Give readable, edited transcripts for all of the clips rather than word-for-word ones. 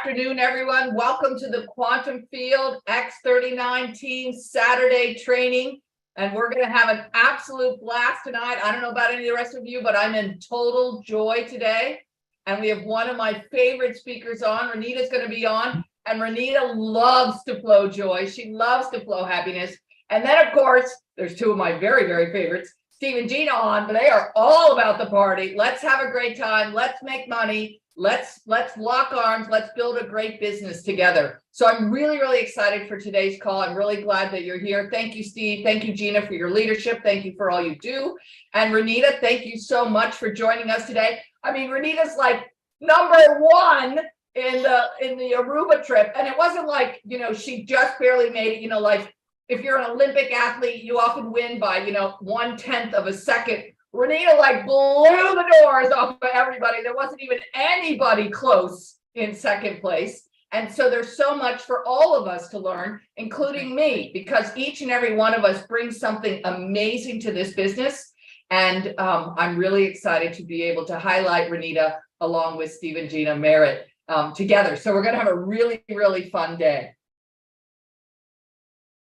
afternoon, everyone. Welcome to the Quantum Field X39 Team Saturday training. And we're going to have an absolute blast tonight. I don't know about any of the rest of you, but I'm in total joy today. And we have one of my favorite speakers on. Renita's going to be on. And Renita loves to flow joy. She loves to flow happiness. And then, of course, there's two of my very, very favorites, Steve and Gina on, but they are all about the party. Let's have a great time. Let's make money. Let's lock arms. Let's build a great business together. So I'm really, really excited for today's call. I'm really glad that you're here. Thank you, Steve. Thank you, Gina, for your leadership. Thank you for all you do. And Renita, thank you so much for joining us today. I mean, Renita's like #1 in the Aruba trip. And it wasn't like, she just barely made it, like if you're an Olympic athlete, you often win by, 1/10 of a second. Renita like blew the doors off of everybody. There wasn't even anybody close in second place. And so there's so much for all of us to learn, including me, because each and every one of us brings something amazing to this business. And I'm really excited to be able to highlight Renita along with Steve and Gina Merritt together. So we're going to have a really, really fun day.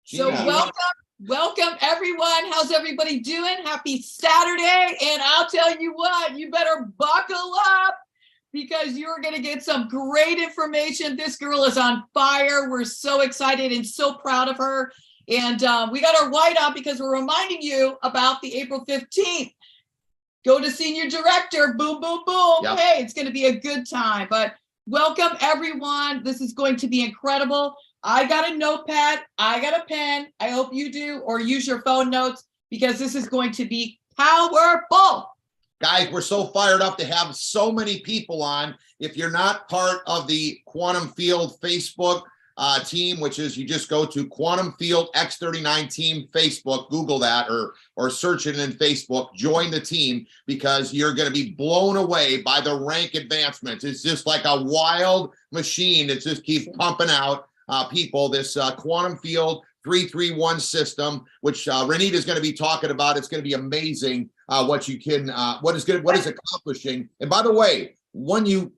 So welcome everyone. How's everybody doing? Happy Saturday. And I'll tell you what, you better buckle up because you're going to get some great information. This girl is on fire. We're so excited and so proud of her. And we got our white on because we're reminding you about the April 15th. Go to Senior Director, boom, boom, boom. Yep. Hey, it's going to be a good time. But welcome everyone. This is going to be incredible. I got a notepad, I got a pen, I hope you do, or use your phone notes because this is going to be powerful. Guys, we're so fired up to have so many people on. If you're not part of the Quantum Field Facebook team, which is you just go to Quantum Field X39 Team Facebook, Google that or search it in Facebook, join the team because you're going to be blown away by the rank advancements. It's just like a wild machine. It just keeps pumping out. People, this Quantum Field 331 system, which Renita is going to be talking about. It's going to be amazing what is accomplishing. And by the way, when you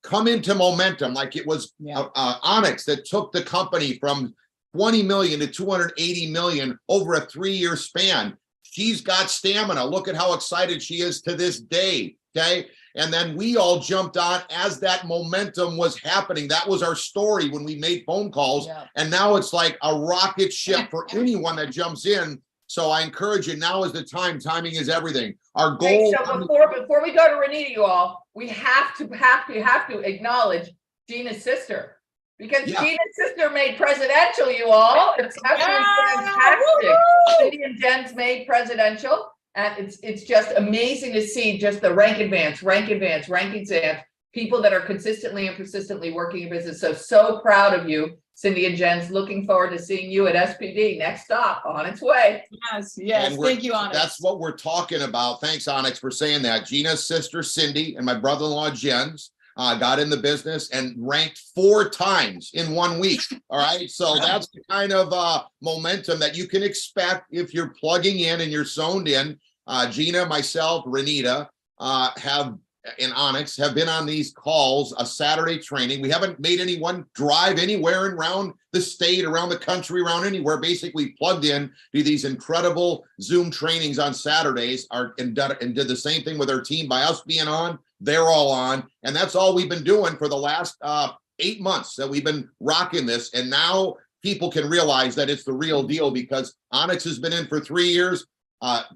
come into momentum, like it was Onyx that took the company from 20 million to 280 million over a 3-year span. She's got stamina. Look at how excited she is to this day. Okay. And then we all jumped on as that momentum was happening. That was our story when we made phone calls. Yeah. And now it's like a rocket ship for anyone that jumps in. So I encourage you, now is the time. Timing is everything. Our goal. So before we go to Renita, you all, we have to acknowledge Gina's sister. Because Gina's sister made presidential, you all. It's absolutely fantastic. Cindy and Jen's made presidential. And it's just amazing to see just the rank advance, people that are consistently and persistently working in business. So proud of you, Cindy and Jens. Looking forward to seeing you at SPD. Next stop, on its way. Yes. Thank you, Onyx. That's what we're talking about. Thanks, Onyx, for saying that. Gina's sister, Cindy, and my brother-in-law, Jens, got in the business and ranked 4 times in 1 week. All right. So that's the kind of momentum that you can expect if you're plugging in and you're zoned in. Gina, myself, Renita, and Onyx have been on these calls, a Saturday training. We haven't made anyone drive anywhere around the state, around the country, around anywhere. Basically plugged in to these incredible Zoom trainings on Saturdays and did the same thing with our team by us being on. They're all on. And that's all we've been doing for the last 8 months that we've been rocking this. And now people can realize that it's the real deal because Onyx has been in for 3 years.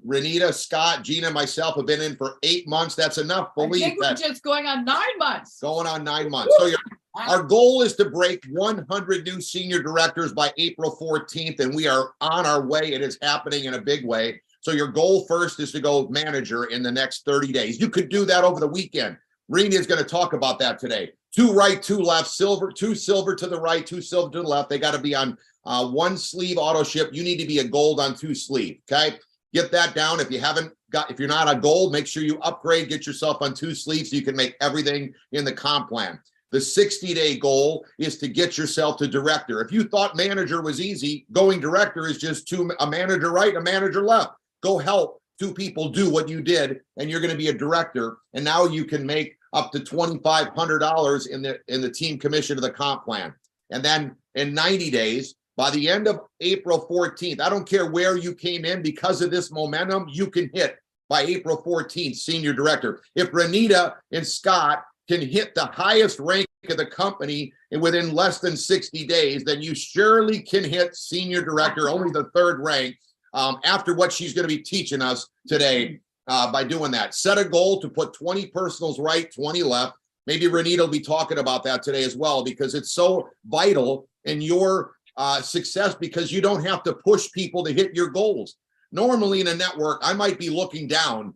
Renita, Scott, Gina, myself have been in for 8 months. That's enough belief. I think we're just going on 9 months. Going on 9 months. So our goal is to break 100 new senior directors by April 14th, and we are on our way. It is happening in a big way. So your goal first is to go manager in the next 30 days. You could do that over the weekend. Renita is going to talk about that today. 2 right, 2 left, silver, 2 silver to the right, 2 silver to the left. They got to be on 1 sleeve auto ship. You need to be a gold on 2 sleeve. Okay. Get that down. If you're not a gold, make sure you upgrade, get yourself on 2 sleeves so you can make everything in the comp plan. The 60-day goal is to get yourself to director. If you thought manager was easy, going director is just a manager right, a manager left. Go help 2 people do what you did, and you're going to be a director. And now you can make up to $2,500 in the team commission of the comp plan. And then in 90 days, by the end of April 14th, I don't care where you came in, because of this momentum, you can hit by April 14th, senior director. If Renita and Scott can hit the highest rank of the company within less than 60 days, then you surely can hit senior director, only the third rank, after what she's going to be teaching us today by doing that. Set a goal to put 20 personals right, 20 left. Maybe Renita will be talking about that today as well, because it's so vital in your success, because you don't have to push people to hit your goals. Normally in a network, I might be looking down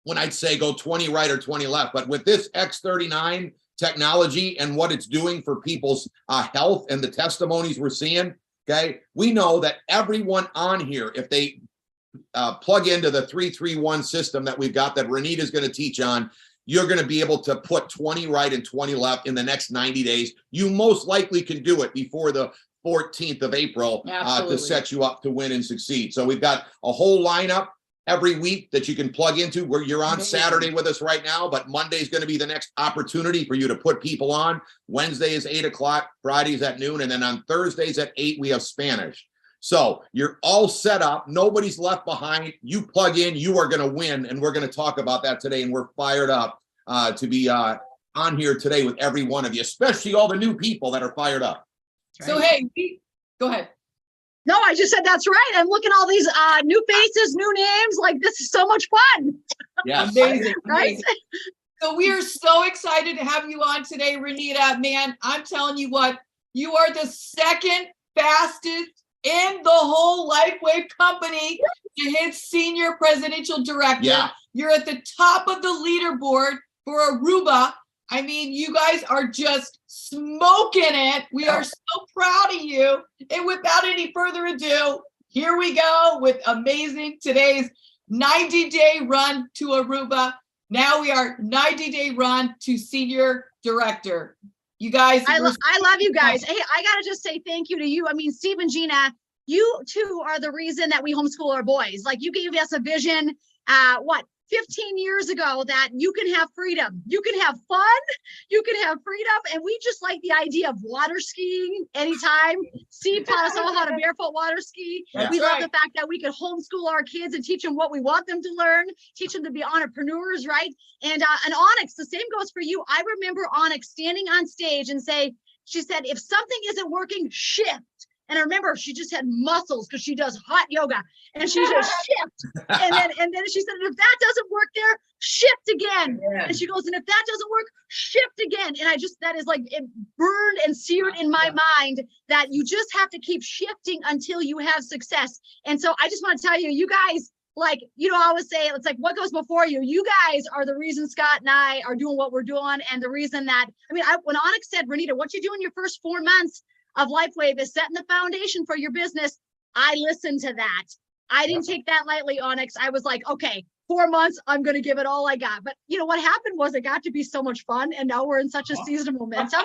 when I'd say go 20 right or 20 left. But with this X39 technology and what it's doing for people's health and the testimonies we're seeing, okay, we know that everyone on here, if they plug into the 331 system that we've got that Renita is going to teach on, you're going to be able to put 20 right and 20 left in the next 90 days. You most likely can do it before the 14th of April to set you up to win and succeed. So we've got a whole lineup every week that you can plug into, where you're on Saturday with us right now, but Monday is going to be the next opportunity for you to put people on. Wednesday is 8 o'clock, Fridays at noon, and then on Thursdays at 8, we have Spanish. So you're all set up. Nobody's left behind. You plug in, you are going to win. And we're going to talk about that today. And we're fired up to be on here today with every one of you, especially all the new people that are fired up. So, hey, go ahead. No, I just said that's right. I'm looking at all these new faces, new names. Like, this is so much fun. Yeah, amazing, right? Amazing. So we are so excited to have you on today, Renita. Man, I'm telling you what, you are the second fastest in the whole LifeWay company to hit senior presidential director. Yeah. You're at the top of the leaderboard for Aruba. I mean, you guys are just smoking it. We are so proud of you. And without any further ado, here we go with amazing today's 90-day run to Aruba. Now we are 90-day run to senior director. You guys, I love you guys. Hey, I gotta just say thank you to you. I mean, Steve and Gina, you two are the reason that we homeschool our boys. Like, you gave us a vision, 15 years ago, that you can have freedom, you can have fun, you can have freedom. And we just like the idea of water skiing anytime. Steve taught us all how to barefoot water ski. We love the fact that we could homeschool our kids and teach them what we want them to learn, teach them to be entrepreneurs, right? And Onyx, the same goes for you. I remember Onyx standing on stage and she said, if something isn't working, shift. And I remember she just had muscles because she does hot yoga, and she just shift. And then she said, if that doesn't work there, shift again. Yeah. And she goes, and if that doesn't work, shift again. And that is like, it burned and seared in my mind that you just have to keep shifting until you have success. And so I just want to tell you, you guys, like, you know, I always say, it's like, what goes before you? You guys are the reason Scott and I are doing what we're doing. And the reason that, I mean, when Onyx said, Renita, what you do in your first 4 months of LifeWay is setting the foundation for your business, I listened to that. I didn't take that lightly, Onyx. I was like, okay, 4 months, I'm going to give it all I got. But you know what happened was, it got to be so much fun, and now we're in such a season of momentum.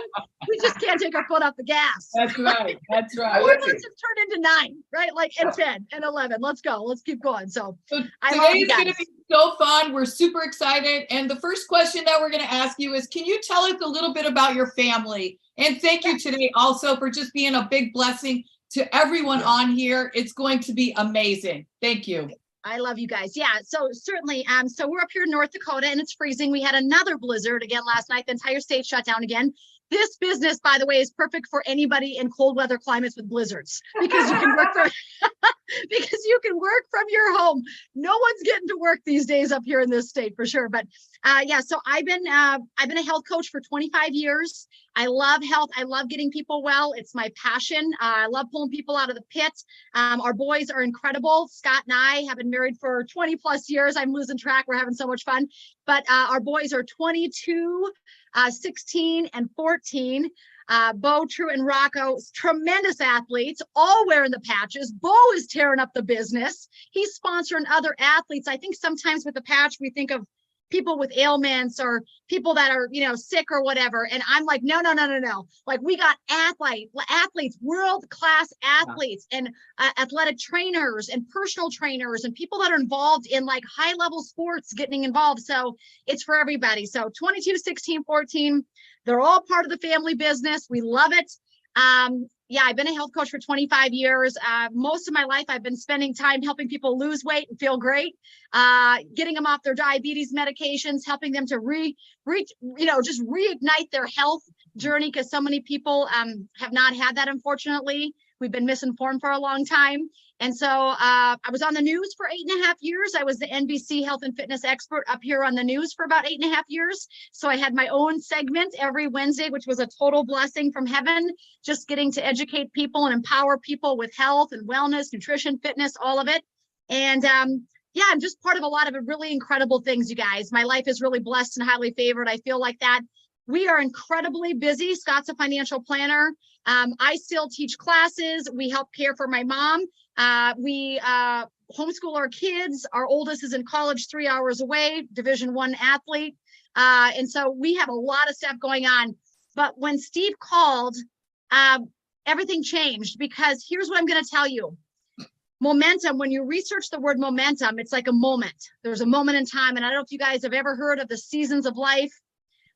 We just can't take our foot off the gas. That's right. That's right. 4 months have turned into 9, right? Like, and 10 and 11. Let's go. Let's keep going. So today is going to be so fun. We're super excited. And the first question that we're going to ask you is, can you tell us a little bit about your family? And thank you today also for just being a big blessing to everyone on here. It's going to be amazing. Thank you. I love you guys. Yeah, so certainly. So we're up here in North Dakota, and it's freezing. We had another blizzard again last night. The entire state shut down again. This business, by the way, is perfect for anybody in cold weather climates with blizzards, because you can work from because you can work from your home. No one's getting to work these days up here in this state for sure. But yeah, so I've been a health coach for 25 years. I love health. I love getting people well. It's my passion. I love pulling people out of the pit. Our boys are incredible. Scott and I have been married for 20 plus years. I'm losing track. We're having so much fun. But our boys are 22, 16, and 14. Bo, True, and Rocco, tremendous athletes, all wearing the patches. Bo is tearing up the business. He's sponsoring other athletes. I think sometimes with the patch, we think of people with ailments or people that are, sick or whatever. And I'm like, no. Like, we got athletes, world-class athletes and athletic trainers and personal trainers and people that are involved in like high-level sports getting involved. So it's for everybody. So 22, 16, 14, they're all part of the family business. We love it. Yeah, I've been a health coach for 25 years. Most of my life, I've been spending time helping people lose weight and feel great, getting them off their diabetes medications, helping them to just reignite their health journey, because so many people have not had that, unfortunately. We've been misinformed for a long time. And so I was on the news for 8.5 years. I was the NBC health and fitness expert up here on the news for about 8.5 years. So I had my own segment every Wednesday, which was a total blessing from heaven, just getting to educate people and empower people with health and wellness, nutrition, fitness, all of it. And yeah, I'm just part of a lot of really incredible things, you guys. My life is really blessed and highly favored. I feel like that. We are incredibly busy. Scott's a financial planner. I still teach classes. We help care for my mom. We homeschool our kids. Our oldest is in college 3 hours away, Division I athlete. And so we have a lot of stuff going on. But when Steve called, everything changed, because here's what I'm going to tell you. Momentum, when you research the word momentum, it's like a moment. There's a moment in time. And I don't know if you guys have ever heard of the seasons of life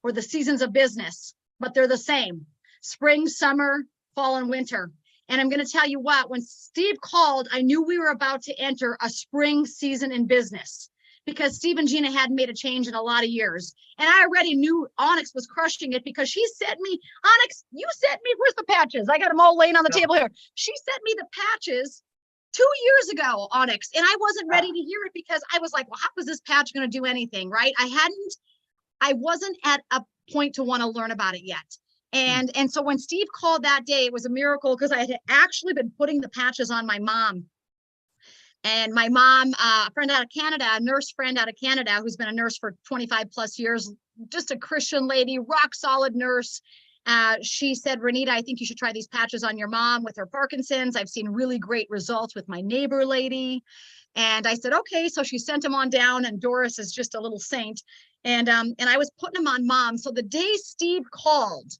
or the seasons of business, but they're the same: spring, summer, fall, and winter. And I'm going to tell you what, when Steve called, I knew we were about to enter a spring season in business, because Steve and Gina hadn't made a change in a lot of years. And I already knew Onyx was crushing it, because she sent me, Onyx, you sent me, where's the patches? I got them all laying on the table here. She sent me the patches 2 years ago, Onyx, and I wasn't ready to hear it, because I was like, well, how was this patch going to do anything, right? I wasn't at a point to want to learn about it yet. And so when Steve called that day, it was a miracle, because I had actually been putting the patches on my mom. And my mom, a friend out of Canada, a nurse friend out of Canada, who's been a nurse for 25 plus years, just a Christian lady, rock solid nurse. She said, Renita, I think you should try these patches on your mom with her Parkinson's. I've seen really great results with my neighbor lady. And I said, okay. So she sent them on down, and Doris is just a little saint. And I was putting them on mom. So the day Steve called,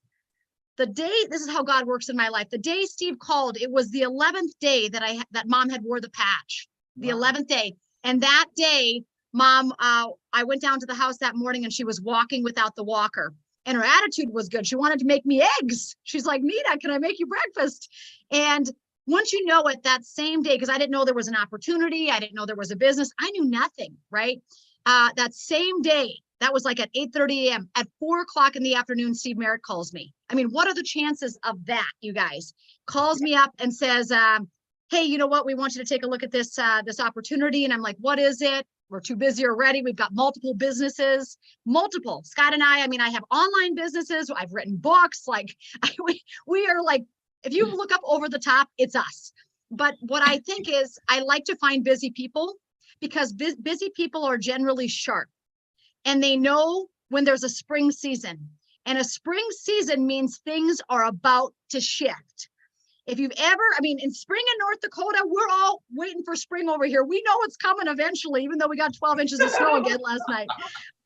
this is how God works in my life. The day Steve called, it was the 11th day that mom had wore the patch, the 11th day. And that day, mom, I went down to the house that morning, and she was walking without the walker, and her attitude was good. She wanted to make me eggs. She's like, Nita, can I make you breakfast? And once you know it, that same day, because I didn't know there was an opportunity, I didn't know there was a business, I knew nothing, right? That same day, that was like at 8:30 a.m. At 4 o'clock in the afternoon, Steve Merritt calls me. I mean, what are the chances of that, you guys? Calls me up and says, hey, you know what? We want you to take a look at this opportunity. And I'm like, what is it? We're too busy already. We've got multiple businesses, multiple. Scott and I have online businesses. I've written books. Like we are like, if you look up Over the Top, it's us. But what I think is, I like to find busy people, because busy people are generally sharp, and they know when there's a spring season. And a spring season means things are about to shift. If you've ever, in spring in North Dakota, we're all waiting for spring over here. We know it's coming eventually, even though we got 12 inches of snow again last night.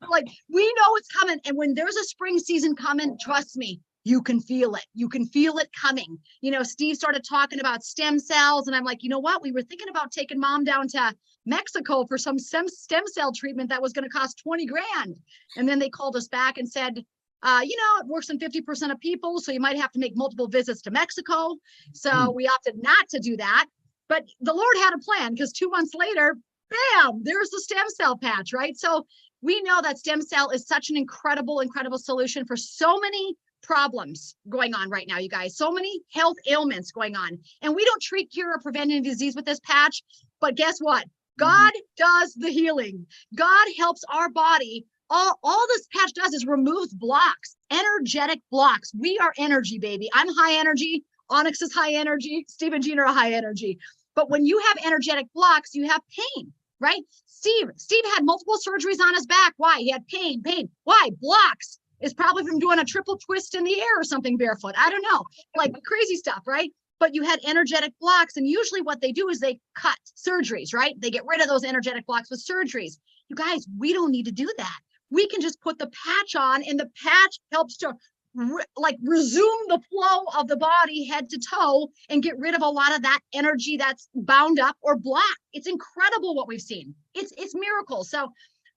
Like, we know it's coming. And when there's a spring season coming, trust me, you can feel it. You can feel it coming. Steve started talking about stem cells, and I'm like, you know what? We were thinking about taking mom down to Mexico for some stem cell treatment that was going to cost 20 grand. And then they called us back and said, it works in 50% of people, so you might have to make multiple visits to Mexico. So we opted not to do that. But the Lord had a plan, because 2 months later, bam, there's the stem cell patch, right? So we know that stem cell is such an incredible, incredible solution for so many problems going on right now, you guys. So many health ailments going on. And we don't treat, cure, or prevent any disease with this patch. But guess what? God does the healing. God helps our body. All this patch does is removes blocks, energetic blocks. We are energy, baby. I'm high energy. Onyx is high energy. Steve and Gina are high energy. But when you have energetic blocks, you have pain, right? Steve had multiple surgeries on his back. Why? He had pain. Why? Blocks. Is probably from doing a triple twist in the air or something barefoot. I don't know, like crazy stuff, right? But you had energetic blocks, and usually what they do is they cut surgeries, right? They get rid of those energetic blocks with surgeries. You guys, we don't need to do that. we can just put the patch on, and the patch helps to resume the flow of the body head to toe and get rid of a lot of that energy that's bound up or blocked. It's incredible what we've seen. It's miracles. So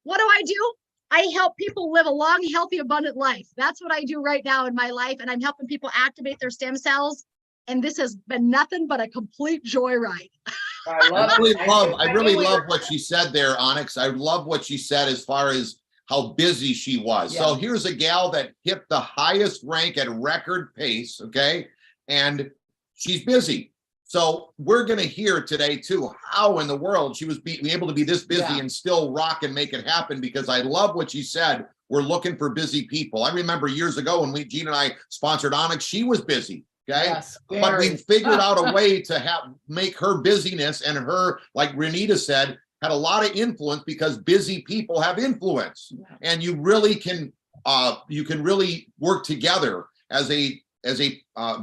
what do? I help people live a long, healthy, abundant life. That's what I do right now in my life. And I'm helping people activate their stem cells. And this has been nothing but a complete joyride. I really love what she said there, Onyx. I love what she said as far as how busy she was. Yeah. So here's a gal that hit the highest rank at record pace, okay? And she's busy. So we're going to hear today too, how in the world she was able to be this busy and still rock and make it happen, because I love what she said. We're looking for busy people. I remember years ago when Gene and I sponsored Onyx, she was busy. Okay. Yes, but we figured out a way to make her busyness, and her, like Renita said, had a lot of influence, because busy people have influence, and you really can really work together as a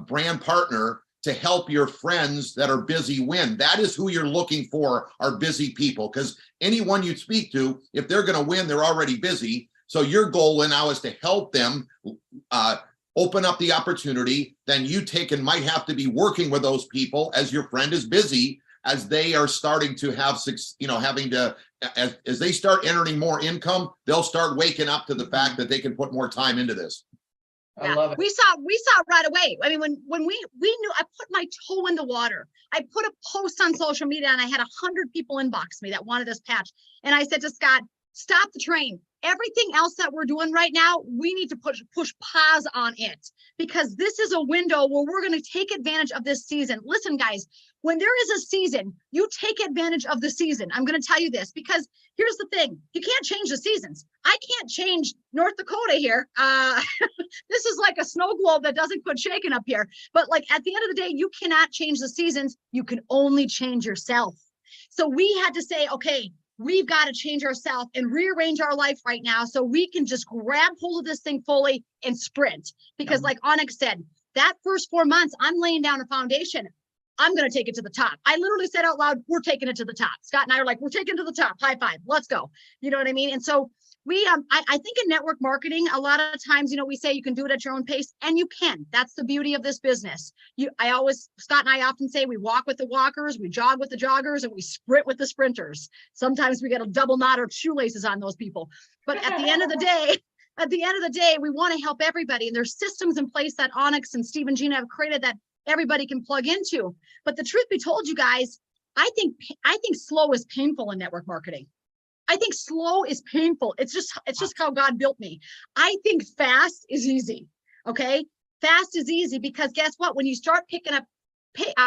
brand partner to help your friends that are busy win. That is who you're looking for, are busy people, because anyone you speak to, if they're going to win, they're already busy. So your goal now is to help them open up the opportunity. Then you might have to be working with those people as your friend is busy, as they are starting to have, as they start entering more income, they'll start waking up to the fact that they can put more time into this. I love it. We saw right away. I mean, when we knew, I put my toe in the water. I put a post on social media, and I had 100 people inbox me that wanted this patch. And I said to Scott, stop the train. Everything else that we're doing right now, we need to push pause on it, because this is a window where we're going to take advantage of this season. Listen, guys, when there is a season, you take advantage of the season. I'm going to tell you this, because here's the thing. You can't change the seasons. I can't change North Dakota here. This is like a snow globe that doesn't quit shaking up here. But like at the end of the day, you cannot change the seasons. You can only change yourself. So we had to say, okay, we've got to change ourselves and rearrange our life right now, so we can just grab hold of this thing fully and sprint. Because like Onyx said, that first 4 months, I'm laying down a foundation. I'm going to take it to the top. I literally said out loud, we're taking it to the top. Scott and I are like, we're taking it to the top. High five. Let's go. You know what I mean? And so we, I think in network marketing, a lot of times, we say you can do it at your own pace, and you can. That's the beauty of this business. Scott and I often say we walk with the walkers, we jog with the joggers, and we sprint with the sprinters. Sometimes we get a double knot or shoelaces on those people. But at the end of the day, we want to help everybody. And there's systems in place that Onyx and Steve and Gina have created that everybody can plug into. But the truth be told, you guys, I think slow is painful in network marketing. I think slow is painful. It's just how God built me. I think fast is easy. Okay. Fast is easy, because guess what? When you start picking up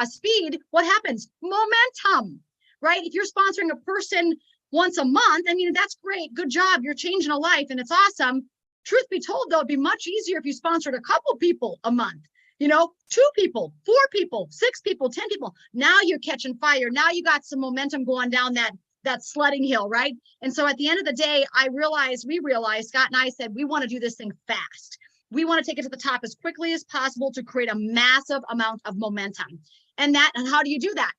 speed, what happens? Momentum, right? If you're sponsoring a person once a month, I mean, that's great. Good job. You're changing a life, and it's awesome. Truth be told, though, it'd be much easier if you sponsored a couple people a month. 2 people, 4 people, 6 people, 10 people. Now you're catching fire. Now you got some momentum going down that sledding hill, right? And so at the end of the day, we realized, Scott and I said, we want to do this thing fast. We want to take it to the top as quickly as possible to create a massive amount of momentum. And how do you do that?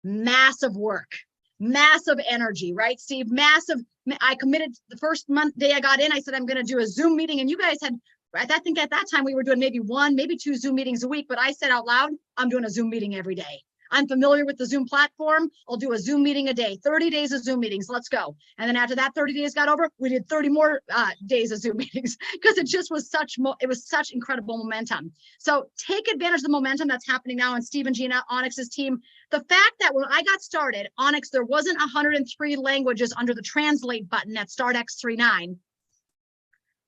Massive work, massive energy, right, Steve? Massive. I committed the first day I got in. I said, I'm going to do a Zoom meeting. And you guys had, I think at that time we were doing maybe 1, maybe 2 Zoom meetings a week. But I said out loud, I'm doing a Zoom meeting every day. I'm familiar with the Zoom platform. I'll do a Zoom meeting a day, 30 days of Zoom meetings. Let's go. And then after that 30 days got over, we did 30 more days of Zoom meetings, because it just was such incredible momentum. So take advantage of the momentum that's happening now in Steve and Gina, Onyx's team. The fact that when I got started, Onyx, there wasn't 103 languages under the translate button at Start X39.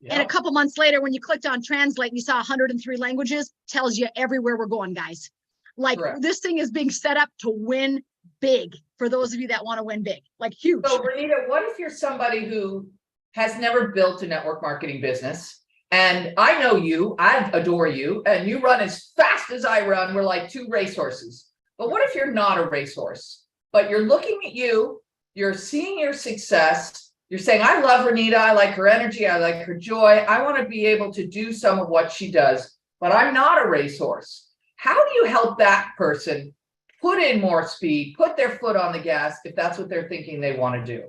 Yep. And a couple months later, when you clicked on translate and you saw 103 languages, tells you everywhere we're going, guys. Like, correct. This thing is being set up to win big for those of you that want to win big, like huge. So Renita, what if you're somebody who has never built a network marketing business? And I know you, I adore you, and you run as fast as I run. We're like 2 racehorses. But what if you're not a racehorse, but you're looking at you're seeing your success. You're saying, I love Renita. I like her energy. I like her joy. I want to be able to do some of what she does, but I'm not a racehorse. How do you help that person put in more speed, put their foot on the gas if that's what they're thinking they want to do?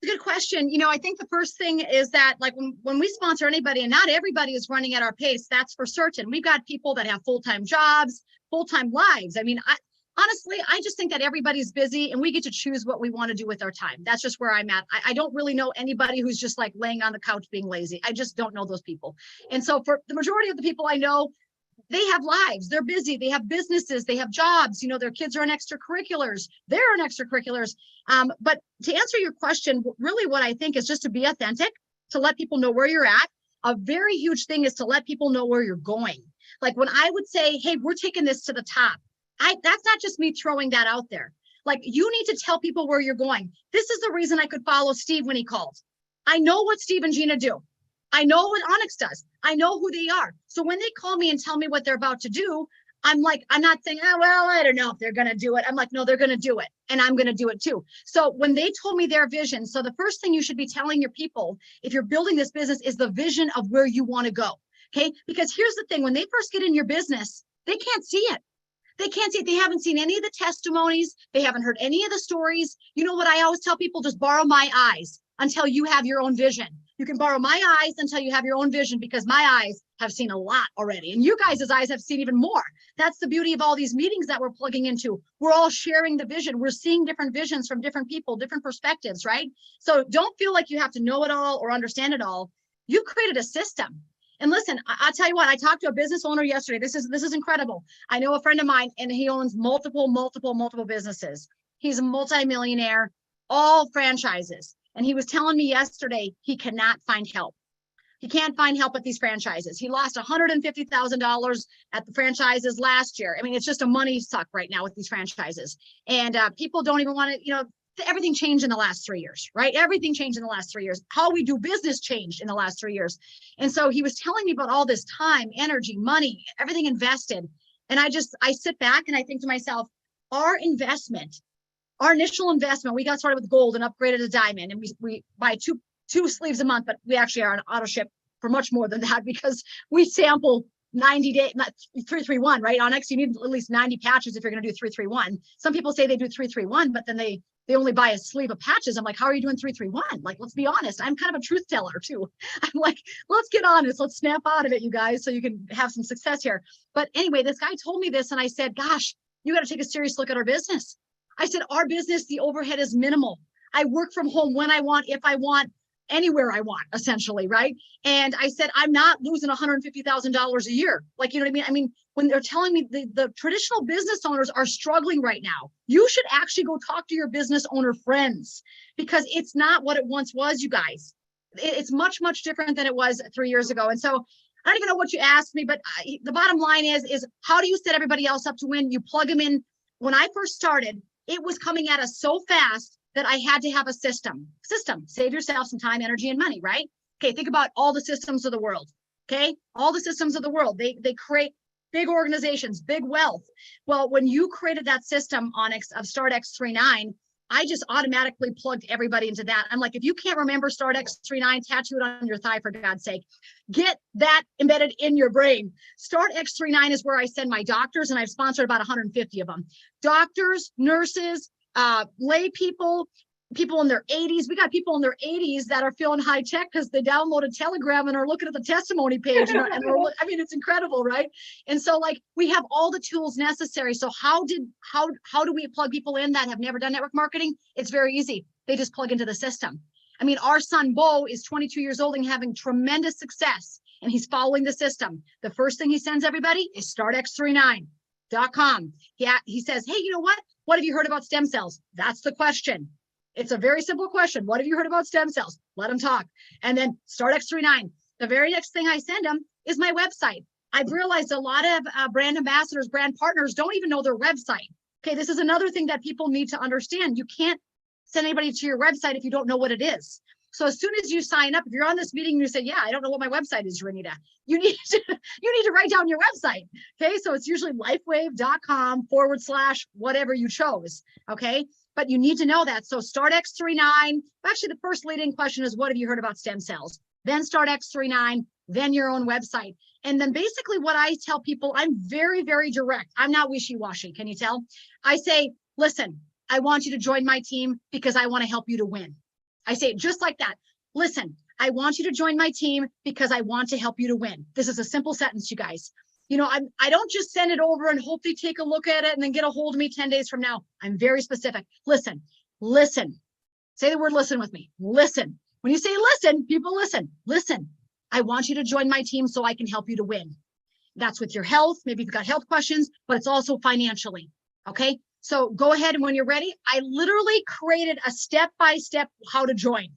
It's a good question. You know, I think the first thing is that like when we sponsor anybody, and not everybody is running at our pace, that's for certain. We've got people that have full-time jobs, full-time lives. I mean, honestly, I just think that everybody's busy and we get to choose what we want to do with our time. That's just where I'm at. I don't really know anybody who's just like laying on the couch being lazy. I just don't know those people. And so for the majority of the people I know, they have lives, they're busy, they have businesses, they have jobs, you know, their kids are in extracurriculars, they're in extracurriculars. But to answer your question, really what I think is just to be authentic, to let people know where you're at. A very huge thing is to let people know where you're going. Like when I would say, hey, we're taking this to the top, that's not just me throwing that out there. Like you need to tell people where you're going. This is the reason I could follow Steve when he called. I know what Steve and Gina do. I know what Onyx does. I know who they are. So when they call me and tell me what they're about to do, I'm like, I'm not saying, oh, well, I don't know if they're going to do it. I'm like, no, they're going to do it. And I'm going to do it too. So when they told me their vision, so the first thing you should be telling your people, if you're building this business, is the vision of where you want to go. Okay. Because here's the thing, when they first get in your business, they can't see it. They can't see it. They haven't seen any of the testimonies. They haven't heard any of the stories. You know what I always tell people? Just borrow my eyes until you have your own vision. You can borrow my eyes until you have your own vision, because my eyes have seen a lot already. And you guys' eyes have seen even more. That's the beauty of all these meetings that we're plugging into. We're all sharing the vision. We're seeing different visions from different people, different perspectives, right? So don't feel like you have to know it all or understand it all. You've created a system. And listen, I'll tell you what, I talked to a business owner yesterday. This is incredible. I know a friend of mine, and he owns multiple businesses. He's a multimillionaire, all franchises. And he was telling me yesterday, he cannot find help. He can't find help at these franchises. He lost $150,000 at the franchises last year. I mean, it's just a money suck right now with these franchises. And people don't even want to, you know, everything changed in the last 3 years, right? Everything changed in the last 3 years. How we do business changed in the last 3 years. And so he was telling me about all this time, energy, money, everything invested. And I sit back and I think to myself, our initial investment, we got started with gold and upgraded to diamond, and we buy two sleeves a month, but we actually are on auto ship for much more than that, because we sample 90 day, not 331, right? Onyx, you need at least 90 patches if you're going to do 331. Some people say they do 331, but then they only buy a sleeve of patches. I'm like, how are you doing 331? Like, let's be honest. I'm kind of a truth teller too. I'm like, let's get honest. Let's snap out of it, you guys, so you can have some success here. But anyway, this guy told me this, and I said, gosh, you got to take a serious look at our business. I said, our business, the overhead is minimal. I work from home when I want, if I want, anywhere I want, essentially, right? And I said, I'm not losing $150,000 a year. Like, you know what I mean? I mean, when they're telling me the traditional business owners are struggling right now, you should actually go talk to your business owner friends, because it's not what it once was, you guys. It's much, much different than it was 3 years ago. And so I don't even know what you asked me, but the bottom line is how do you set everybody else up to win? You plug them in. When I first started, it was coming at us so fast that I had to have a system. Save yourself some time, energy, and money, right? Okay, think about all the systems of the world. Okay, all the systems of the world. They create big organizations, big wealth. Well, when you created that system, Onyx, of Start X39, I just automatically plugged everybody into that. I'm like, if you can't remember Start X39, tattoo it on your thigh, for God's sake. Get that embedded in your brain. Start X39 is where I send my doctors, and I've sponsored about 150 of them. Doctors, nurses, lay people in their 80s. We got people in their 80s that are feeling high tech because they downloaded Telegram and are looking at the testimony page. I mean, it's incredible, right? And so, like, we have all the tools necessary. So how do we plug people in that have never done network marketing? It's very easy. They just plug into the system. I mean, our son Bo is 22 years old and having tremendous success, and he's following the system. The first thing he sends everybody is startx39.com. He says, hey, you know what? What have you heard about stem cells? That's the question. It's a very simple question. What have you heard about stem cells? Let them talk. And then Start X39. The very next thing I send them is my website. I've realized a lot of brand ambassadors, brand partners don't even know their website. Okay, this is another thing that people need to understand. You can't send anybody to your website if you don't know what it is. So as soon as you sign up, if you're on this meeting and you say, yeah, I don't know what my website is, Renita, you need to write down your website. Okay, so it's usually lifewave.com/whatever you chose. Okay, but you need to know that. So Start X39, actually the first leading question is, what have you heard about stem cells? Then Start X39, then your own website. And then basically what I tell people, I'm very, very direct. I'm not wishy-washy, can you tell? I say, listen, I want you to join my team because I want to help you to win. I say it just like that. Listen, I want you to join my team because I want to help you to win. This is a simple sentence, you guys. You know, I don't just send it over and hope they take a look at it and then get a hold of me 10 days from now. I'm very specific. Listen. Say the word listen with me. Listen. When you say listen, people listen. Listen. I want you to join my team so I can help you to win. That's with your health. Maybe you've got health questions, but it's also financially. Okay. So go ahead, and when you're ready, I literally created a step-by-step how to join.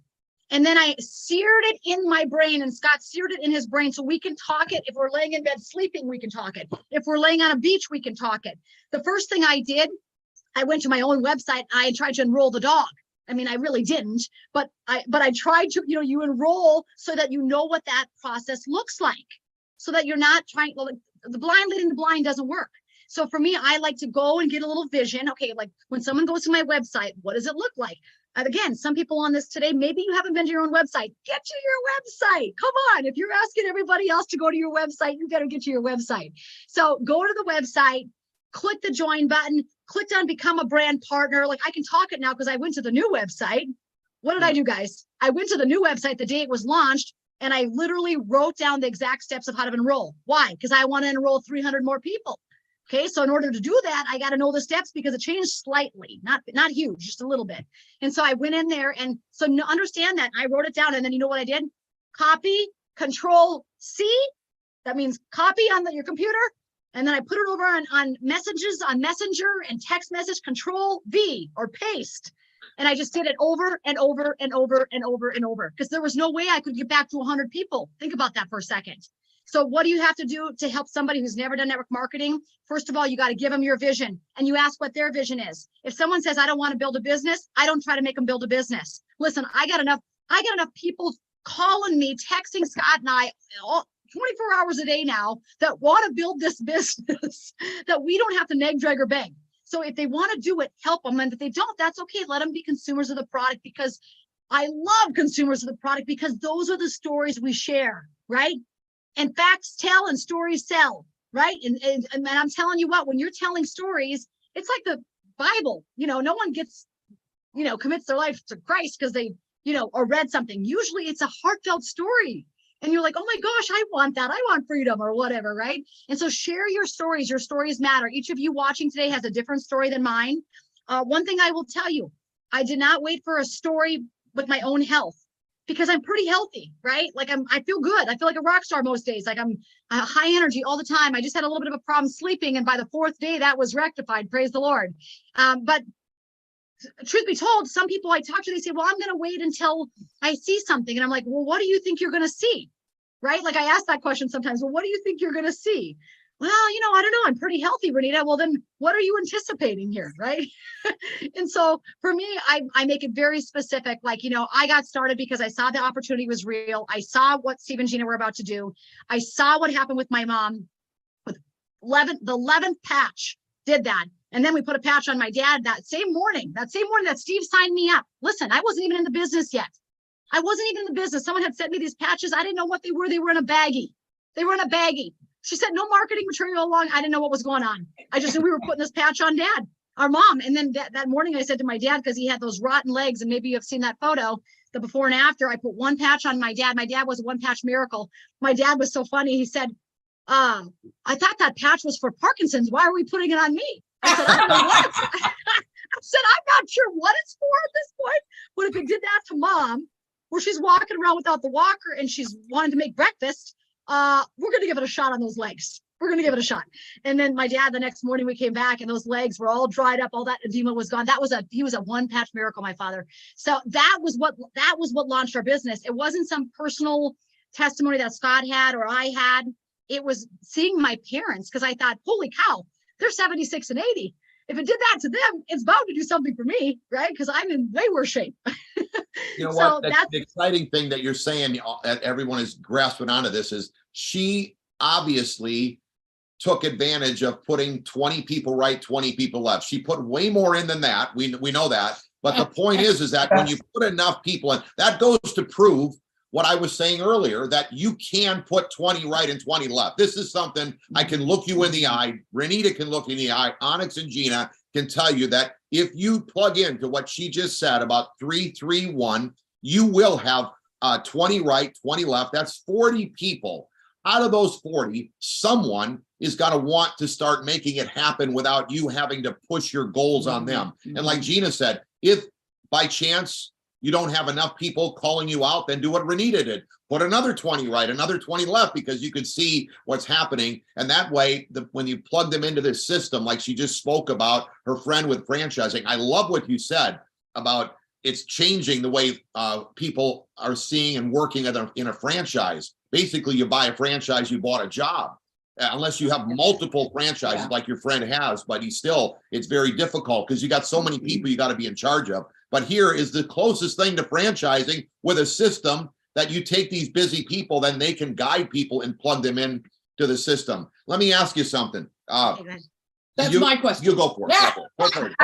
And then I seared it in my brain, and Scott seared it in his brain, so we can talk it. If we're laying in bed sleeping, we can talk it. If we're laying on a beach, we can talk it. The first thing I did, I went to my own website. I tried to enroll the dog. I mean, I really didn't, but I tried to, you enroll so that you know what that process looks like, so that you're not trying, the blind leading the blind doesn't work. So for me, I like to go and get a little vision. Okay, like when someone goes to my website, what does it look like? And again, some people on this today, maybe you haven't been to your own website. Get to your website. Come on. If you're asking everybody else to go to your website, you better get to your website. So go to the website, click the join button, click on become a brand partner. Like I can talk it now because I went to the new website. What did I do, guys? I went to the new website the day it was launched, and I literally wrote down the exact steps of how to enroll. Why? Because I want to enroll 300 more people. Okay, so in order to do that, I got to know the steps because it changed slightly, not huge, just a little bit. And so I went in there, and so understand that. I wrote it down, and then you know what I did? Copy, Control C. That means copy on your computer, and then I put it over on messages, on Messenger and text message, Control V, or paste. And I just did it over and over and over and over and over, because there was no way I could get back to 100 people. Think about that for a second. So what do you have to do to help somebody who's never done network marketing? First of all, you got to give them your vision, and you ask what their vision is. If someone says, I don't want to build a business, I don't try to make them build a business. Listen, I got enough people calling me, texting Scott and I all 24 hours a day now that want to build this business that we don't have to nag, drag, or beg. So if they want to do it, help them. And if they don't, that's okay. Let them be consumers of the product, because I love consumers of the product, because those are the stories we share, right? And facts tell and stories sell, right? And I'm telling you what, when you're telling stories, it's like the Bible. No one gets, commits their life to Christ because they, or read something. Usually it's a heartfelt story. And you're like, oh my gosh, I want that. I want freedom or whatever, right? And so share your stories. Your stories matter. Each of you watching today has a different story than mine. One thing I will tell you, I did not wait for a story with my own health, because I'm pretty healthy, right? Like I feel good. I feel like a rock star most days. Like I'm high energy all the time. I just had a little bit of a problem sleeping, and by the 4th day that was rectified. Praise the Lord. But truth be told, some people I talk to, they say, well, I'm going to wait until I see something. And I'm like, well, what do you think you're going to see? Right? Like I ask that question sometimes. Well, what do you think you're going to see? Well, I don't know. I'm pretty healthy, Renita. Well, then what are you anticipating here? Right. And so for me, I make it very specific. Like, I got started because I saw the opportunity was real. I saw what Steve and Gina were about to do. I saw what happened with my mom with the 11th patch did that. And then we put a patch on my dad that same morning that Steve signed me up. Listen, I wasn't even in the business yet. I wasn't even in the business. Someone had sent me these patches. I didn't know what they were. They were in a baggie. She said, no marketing material along. I didn't know what was going on. I just knew we were putting this patch on dad, our mom. And then that morning I said to my dad, because he had those rotten legs, and maybe you have seen that photo, the before and after, I put one patch on my dad. My dad was a one patch miracle. My dad was so funny. He said, I thought that patch was for Parkinson's. Why are we putting it on me? I said, I don't know what I said, I'm not sure what it's for at this point. But if it did that to mom, where she's walking around without the walker and she's wanting to make breakfast, we're going to give it a shot on those legs. We're going to give it a shot. And then my dad, the next morning we came back and those legs were all dried up. All that edema was gone. He was a one patch miracle, my father. So that was what launched our business. It wasn't some personal testimony that Scott had or I had. It was seeing my parents, because I thought, holy cow, they're 76 and 80. If it did that to them, it's bound to do something for me, right? Because I'm in way worse shape. What? That's the exciting thing that you're saying, everyone is grasping onto this, is she obviously took advantage of putting 20 people right, 20 people left. She put way more in than that. We know that. But the point is that when you put enough people in, that goes to prove what I was saying earlier, that you can put 20 right and 20 left. This is something I can look you in the eye. Renita can look in the eye. Onyx and Gina can tell you that if you plug into what she just said about 331, you will have 20 right, 20 left. That's 40 people. Out of those 40, someone is going to want to start making it happen without you having to push your goals on them. And like Gina said, if by chance you don't have enough people calling you out, then do what Renita did. Put another 20 right, another 20 left, because you can see what's happening. And that way, when you plug them into this system, like she just spoke about her friend with franchising, I love what you said about it's changing the way people are seeing and working in a franchise. Basically, you buy a franchise, you bought a job. Unless you have multiple franchises like your friend has, but it's very difficult because you got so many people you got to be in charge of. But here is the closest thing to franchising, with a system that you take these busy people, then they can guide people and plug them in to the system. Let me ask you something. That's my question. You go for it. Go for it.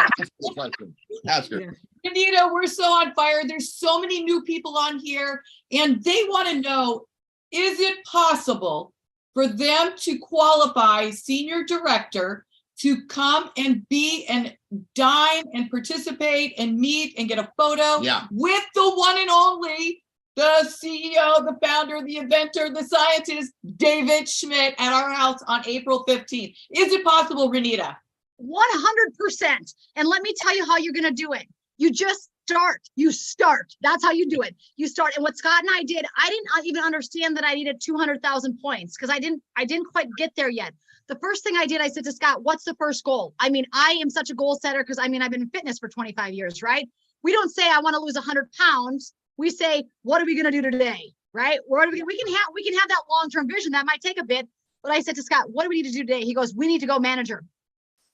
Ask her. Renita, we're so on fire. There's so many new people on here, and they want to know, is it possible for them to qualify senior director to come and be and dine and participate and meet and get a photo with the one and only, the CEO, the founder, the inventor, the scientist, David Schmidt, at our house on April 15th? Is it possible, Renita? 100%. And let me tell you how you're going to do it. You just start. You start. That's how you do it. You start. And what Scott and I did, I didn't even understand that I needed 200,000 points because I didn't quite get there yet. The first thing I did, I said to Scott, what's the first goal? I mean, I am such a goal setter because I've been in fitness for 25 years, right? We don't say I want to lose 100 pounds. We say, what are we going to do today? Right? We can have that long-term vision. That might take a bit. But I said to Scott, what do we need to do today? He goes, we need to go manager.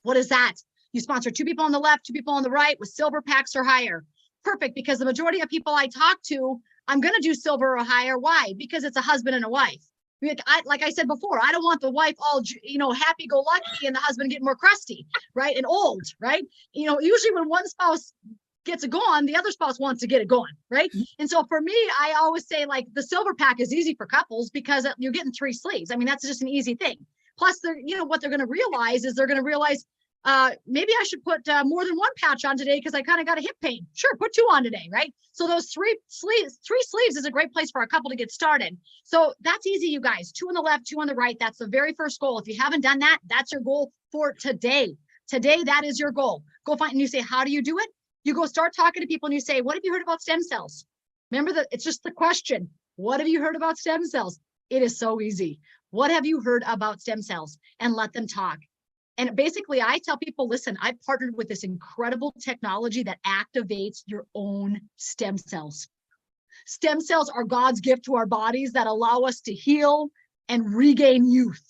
What is that? You sponsor 2 people on the left, 2 people on the right with silver packs or higher. Perfect, because the majority of people I talk to, I'm going to do silver or higher. Why? Because it's a husband and a wife. Like I said before, I don't want the wife all, happy-go-lucky and the husband getting more crusty, right? And old, right? Usually when one spouse gets it going, the other spouse wants to get it going, right? And so for me, I always say like the silver pack is easy for couples because you're getting 3 sleeves. I mean, that's just an easy thing. Plus, what they're going to realize is maybe I should put more than 1 patch on today because I kind of got a hip pain. Sure, put 2 on today, right? So those 3 sleeves is a great place for a couple to get started. So that's easy, you guys. 2 on the left, 2 on the right. That's the very first goal. If you haven't done that, that's your goal for today. Today, that is your goal. Go find, and you say, how do you do it? You go start talking to people and you say, what have you heard about stem cells? Remember that it's just the question. What have you heard about stem cells? It is so easy. What have you heard about stem cells? And let them talk. And basically, I tell people, listen, I've partnered with this incredible technology that activates your own stem cells. Stem cells are God's gift to our bodies that allow us to heal and regain youth.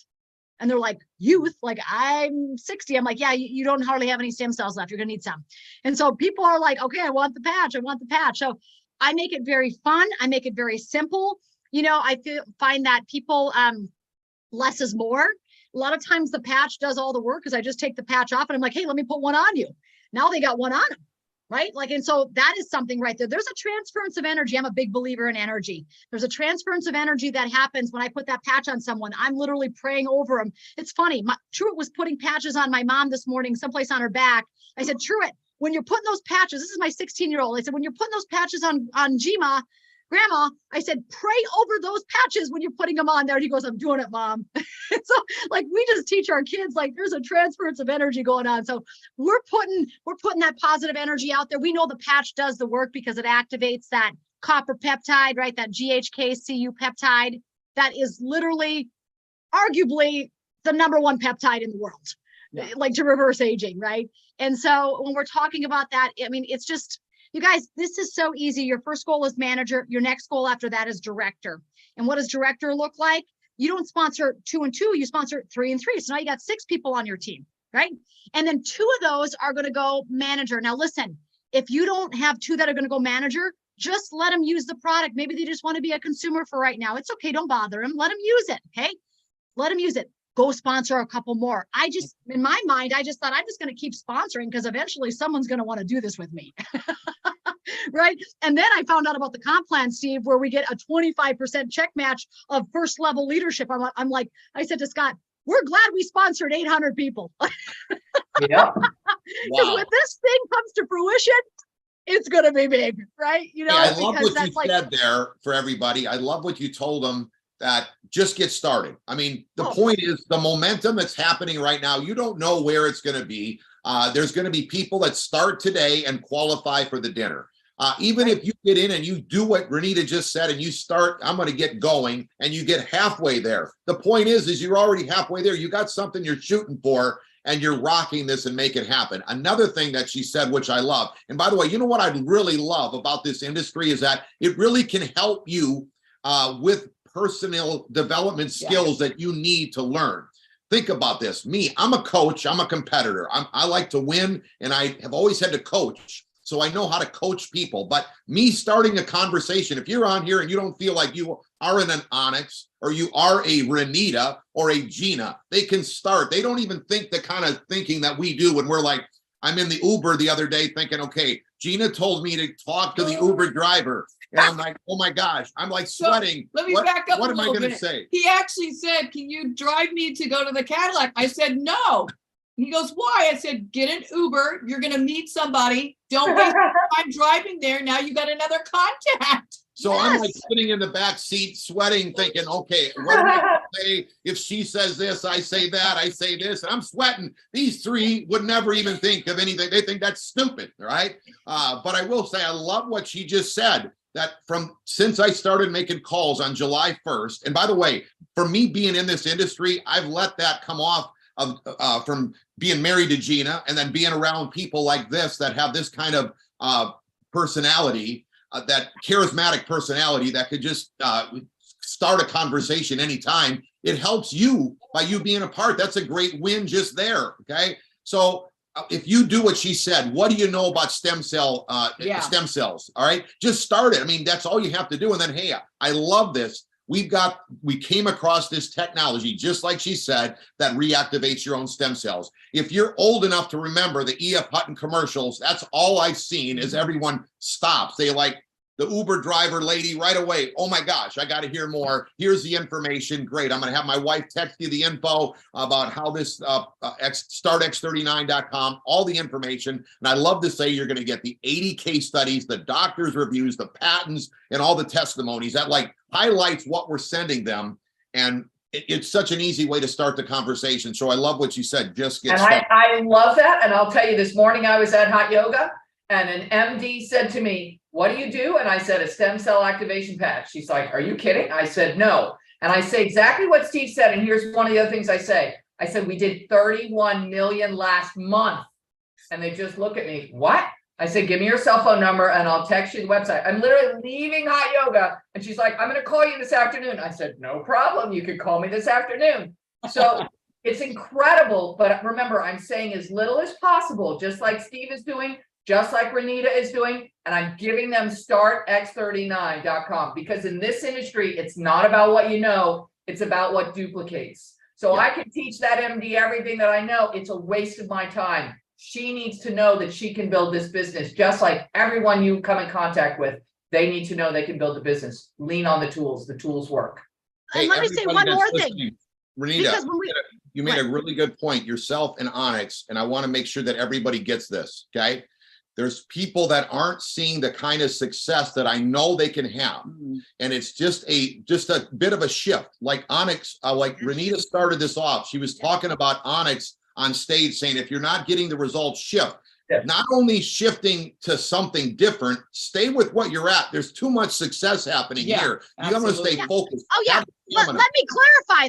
And they're like, youth? Like, I'm 60. I'm like, yeah, you don't hardly have any stem cells left. You're going to need some. And so people are like, okay, I want the patch. I want the patch. So I make it very fun. I make it very simple. I find that people, less is more. A lot of times the patch does all the work because I just take the patch off and I'm like, hey, let me put one on you. Now they got one on them, right? And so that is something right there. There's a transference of energy. I'm a big believer in energy. There's a transference of energy that happens when I put that patch on someone. I'm literally praying over them. It's funny. Truett was putting patches on my mom this morning, someplace on her back. I said, Truett, when you're putting those patches, this is my 16-year-old. I said, when you're putting those patches on Grandma, I said, pray over those patches when you're putting them on there. And he goes, I'm doing it, Mom. So we just teach our kids, there's a transference of energy going on. So we're putting that positive energy out there. We know the patch does the work because it activates that copper peptide, right? That GHK-Cu peptide. That is literally, arguably, the #1 peptide in the world, to reverse aging, right? And so when we're talking about that, I mean, it's just, you guys, this is so easy. Your first goal is manager. Your next goal after that is director. And what does director look like? You don't sponsor 2 and 2, you sponsor 3 and 3. So now you got 6 people on your team, right? And then 2 of those are going to go manager. Now, listen, if you don't have 2 that are going to go manager, just let them use the product. Maybe they just want to be a consumer for right now. It's okay. Don't bother them. Let them use it. Okay. Let them use it. Go sponsor a couple more. In my mind, I just thought I'm just going to keep sponsoring because eventually someone's going to want to do this with me. Right. And then I found out about the comp plan, Steve, where we get a 25% check match of first level leadership. I'm like, I said to Scott, we're glad we sponsored 800 people. Yeah. Because when this thing comes to fruition, it's going to be big, right? You know, Hey, I love because what you that's like, said there for everybody. I love what you told them, that just get started. I mean, the Oh. point is the momentum that's happening right now, you don't know where it's going to be. There's going to be people that start today and qualify for the dinner. Even if you get in and you do what Renita just said and you start, I'm going to get going, and you get halfway there. The point is you're already halfway there. You got something you're shooting for, and you're rocking this and make it happen. Another thing that she said, which I love, and by the way, you know what I really love about this industry is that it really can help you with personal development skills that you need to learn. Think about this. Me, I'm a coach. I'm a competitor. I like to win, and I have always had to coach. So I know how to coach people. But me starting a conversation, if you're on here and you don't feel like you are in an Onyx or you are a Renita or a Gina, they can start. They don't even think the kind of thinking that we do when we're like, I'm in the Uber the other day thinking, okay, Gina told me to talk to the Uber driver. And I'm like, oh my gosh, I'm like sweating. Let me back up What a am I little going to bit. say? He actually said, can you drive me to go to the Cadillac? I said, no. He goes, why? I said, get an Uber. You're going to meet somebody. Don't waste time driving there. Now you got another contact. So I'm like sitting in the back seat, sweating, thinking, okay, what am I going to say? If she says this, I say that, I say this, and I'm sweating. These three would never even think of anything. They think that's stupid, right? But I will say, I love what she just said, that since I started making calls on July 1st, and by the way, for me being in this industry, I've let that come off from being married to Gina and then being around people like this that have this kind of personality, that charismatic personality that could just start a conversation anytime. It helps you by you being a part. That's a great win just there. Okay. So if you do what she said, what do you know about stem cells? All right. Just start it. I mean, that's all you have to do. And then, hey, I love this. We came across this technology, just like she said, that reactivates your own stem cells. If you're old enough to remember the E.F. Hutton commercials, that's all I've seen is everyone stops. They like the Uber driver lady right away. Oh my gosh, I got to hear more. Here's the information. Great. I'm going to have my wife text you the info about how this startx39.com, all the information. And I love to say you're going to get the 80 case studies, the doctor's reviews, the patents, and all the testimonies that like highlights what we're sending them. And it's such an easy way to start the conversation. So I love what you said. Just get started. I love that. And I'll tell you, this morning I was at hot yoga and an MD said to me, what do you do? And I said, a stem cell activation patch. She's like, are you kidding? I said, no. And I say exactly what Steve said. And here's one of the other things I say. I said, we did 31 million last month. And they just look at me, what? I said, give me your cell phone number and I'll text you the website. I'm literally leaving hot yoga. And she's like, I'm going to call you this afternoon. I said, no problem. You can call me this afternoon. So it's incredible. But remember, I'm saying as little as possible, just like Steve is doing, just like Renita is doing, and I'm giving them startx39.com, because in this industry, it's not about what you know, it's about what duplicates. So I can teach that MD everything that I know. It's a waste of my time. She needs to know that she can build this business, just like everyone you come in contact with. They need to know they can build a business. Lean on the tools work. Hey, and let me say one more thing. Renita, you made a really good point, yourself and Onyx, and I want to make sure that everybody gets this, okay? There's people that aren't seeing the kind of success that I know they can have. And it's just a bit of a shift. Like Onyx, like Renita started this off. She was talking about Onyx on stage saying, if you're not getting the results, shift. Not only shifting to something different, stay with what you're at. There's too much success happening here. You got to stay focused. Oh yeah. Let me clarify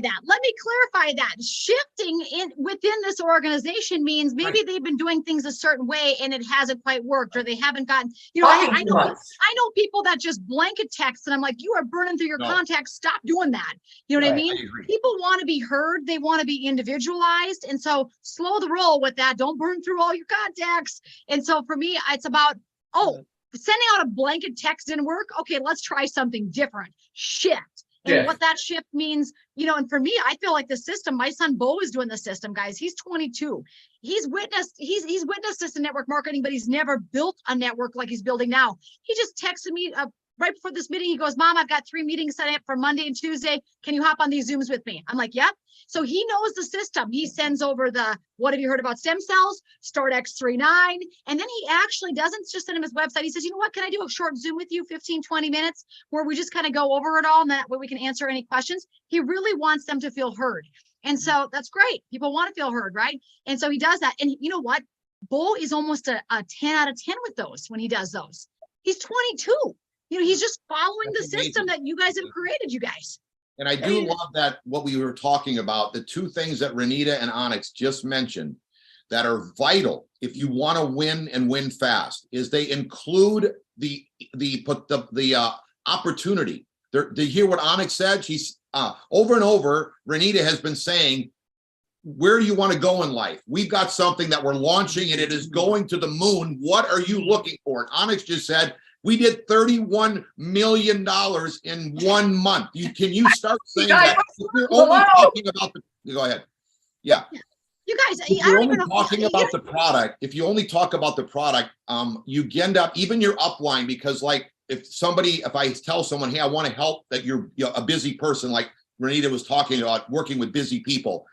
that. Shifting within this organization means maybe they've been doing things a certain way and it hasn't quite worked, or they haven't gotten, you know, I know people that just blanket text and I'm like, you are burning through your contacts. Stop doing that. You know what I mean? People want to be heard. They want to be individualized. And so slow the roll with that. Don't burn through all your contacts. And so for me, it's about, sending out a blanket text didn't work. Okay, let's try something different. Shift. And what that shift means, you know, and for me, I feel like the system, my son Bo is doing the system, guys. He's 22. He's witnessed this in network marketing, but he's never built a network like he's building now. He just texted me right before this meeting, he goes, Mom, I've got 3 meetings set up for Monday and Tuesday. Can you hop on these Zooms with me? I'm like, yep. So he knows the system. He sends over the, what have you heard about stem cells? Start X39. And then he actually doesn't just send him his website. He says, you know what, can I do a short Zoom with you, 15, 20 minutes, where we just kind of go over it all and that way we can answer any questions. He really wants them to feel heard. And so that's great. People want to feel heard, right? And so he does that. And you know what? Bo is almost a 10 out of 10 with those when he does those. He's 22. You know, he's just following That's the system that you guys have created, you guys. And I do love that what we were talking about, the 2 things that Renita and Onyx just mentioned that are vital if you want to win and win fast, is they include the opportunity. Do you hear what Onyx said? She's over and over, Renita has been saying, where do you want to go in life? We've got something that we're launching and it is going to the moon. What are you looking for? And Onyx just said, we did $31 million in 1 month. Can you start saying that? If you're only talking about go ahead. Yeah. You guys, If you're only talking about the product, if you only talk about the product, you end up, even your upline, because like if I tell someone, hey, I want to help, that you're a busy person, like Renita was talking about, working with busy people.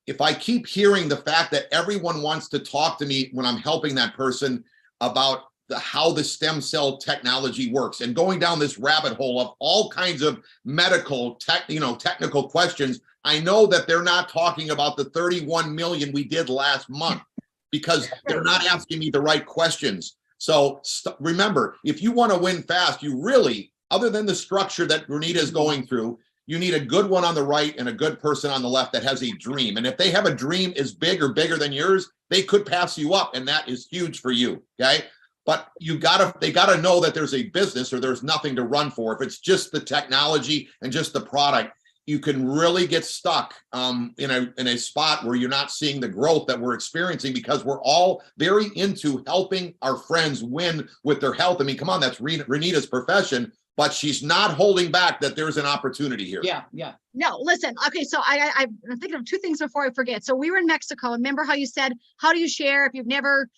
If I keep hearing the fact that everyone wants to talk to me when I'm helping that person about how the stem cell technology works and going down this rabbit hole of all kinds of medical technical questions, I know that they're not talking about the 31 million we did last month because they're not asking me the right questions. So remember, if you want to win fast, you really, other than the structure that Renita is going through, you need a good one on the right and a good person on the left that has a dream. And if they have a dream is big or bigger than yours, they could pass you up, and that is huge for you. Okay. But they gotta know that there's a business or there's nothing to run for. If it's just the technology and just the product, you can really get stuck in a spot where you're not seeing the growth that we're experiencing, because we're all very into helping our friends win with their health. I mean, come on, that's Renita's profession, but she's not holding back that there's an opportunity here. Yeah, yeah. No, listen. Okay, so I'm thinking of 2 things before I forget. So we were in Mexico. Remember how you said, how do you share if you've never,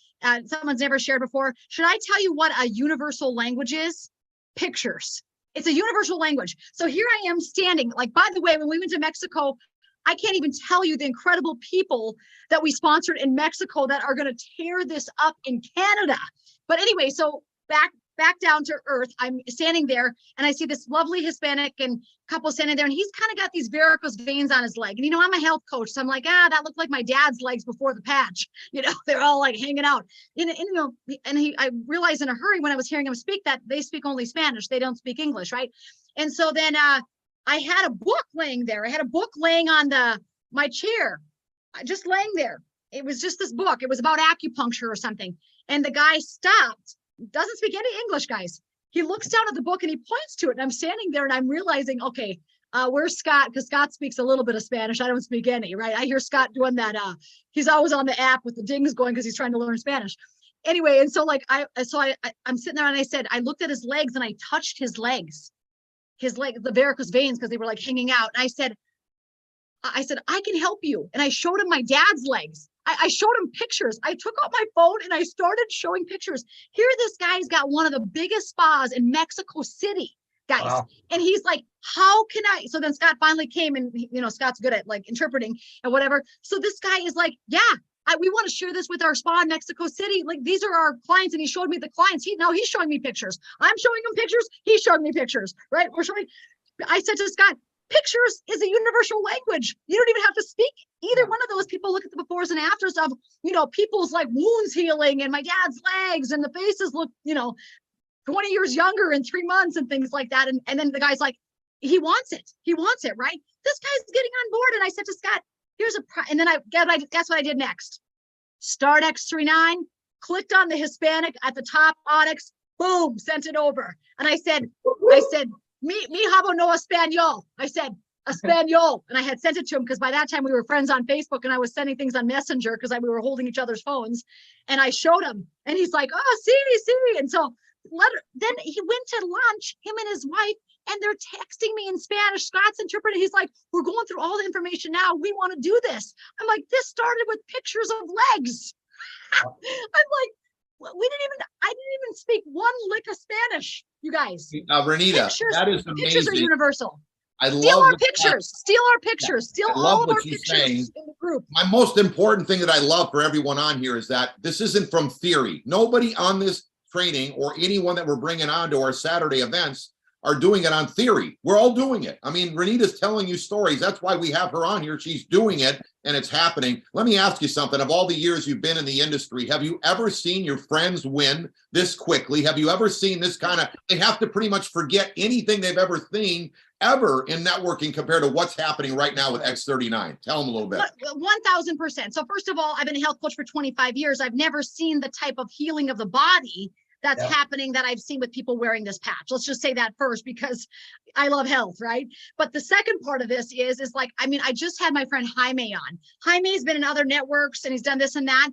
someone's never shared before? Should I tell you what a universal language is? Pictures. It's a universal language. So here I am standing, like, by the way, when we went to Mexico, I can't even tell you the incredible people that we sponsored in Mexico that are going to tear this up in Canada. But anyway, so back down to earth, I'm standing there and I see this lovely Hispanic and couple standing there, and he's kind of got these varicose veins on his leg. And you know, I'm a health coach, so I'm like, that looked like my dad's legs before the patch. You know, they're all like hanging out. And you know, I realized in a hurry when I was hearing him speak that they speak only Spanish, they don't speak English, right? And so then I had a book laying there. I had a book laying on my chair, just laying there. It was just this book. It was about acupuncture or something. And the guy stopped. Doesn't speak any English, guys. He looks down at the book and he points to it, and I'm standing there and I'm realizing, okay, where's Scott? Because Scott speaks a little bit of Spanish. I don't speak any, right? I hear Scott doing that. He's always on the app with the dings going because he's trying to learn Spanish. Anyway, and so like I'm sitting there and I said, I looked at his legs and I touched his legs, the varicose veins, because they were like hanging out. And I said, I can help you. And I showed him my dad's legs. I showed him pictures. I took out my phone and I started showing pictures. Here, this guy's got one of the biggest spas in Mexico City, guys. Wow. And he's like, how can I? So then Scott finally came, and you know, Scott's good at like interpreting and whatever. So this guy is like, yeah, we want to share this with our spa in Mexico City. Like, these are our clients. And he showed me the clients. Now he's showing me pictures. I'm showing him pictures. He's showing me pictures, right? I said to Scott, pictures is a universal language. You don't even have to speak either one of those. People look at the befores and afters of, you know, people's like wounds healing and my dad's legs, and the faces look, you know, 20 years younger in 3 months and things like that. And then the guy's like, he wants it, right? This guy's getting on board. And I said to Scott, and then guess what I did next? Start X39, clicked on the Hispanic at the top, Onyx, boom, sent it over. And I said, Mi hablo no español. I said, español. And I had sent it to him because by that time we were friends on Facebook, and I was sending things on Messenger because we were holding each other's phones. And I showed him, and he's like, oh, see. And so then he went to lunch, him and his wife, and they're texting me in Spanish. Scott's interpreting. He's like, we're going through all the information now. We want to do this. I'm like, this started with pictures of legs. I'm like, I didn't even speak one lick of Spanish, you guys. Renita, Pictures, that is pictures are amazing. universal. I Steal love our the fact- pictures, steal our pictures, steal I love all of what our she's pictures saying. in the group. My most important thing that I love for everyone on here is that this isn't from theory. Nobody on this training or anyone that we're bringing on to our Saturday events are doing it on theory. We're all doing it. I mean, Renita's telling you stories. That's why we have her on here. She's doing it and it's happening. Let me ask you something. Of all the years you've been in the industry, have you ever seen your friends win this quickly? Have you ever seen this kind of, they have to pretty much forget anything they've ever seen ever in networking compared to what's happening right now with X39? Tell them a little bit. 1000%. So first of all, I've been a health coach for 25 years. I've never seen the type of healing of the body that's happening that I've seen with people wearing this patch. Let's just say that first, because I love health, right? But the second part of this is like, I mean, I just had my friend Jaime on. Jaime's been in other networks and he's done this and that.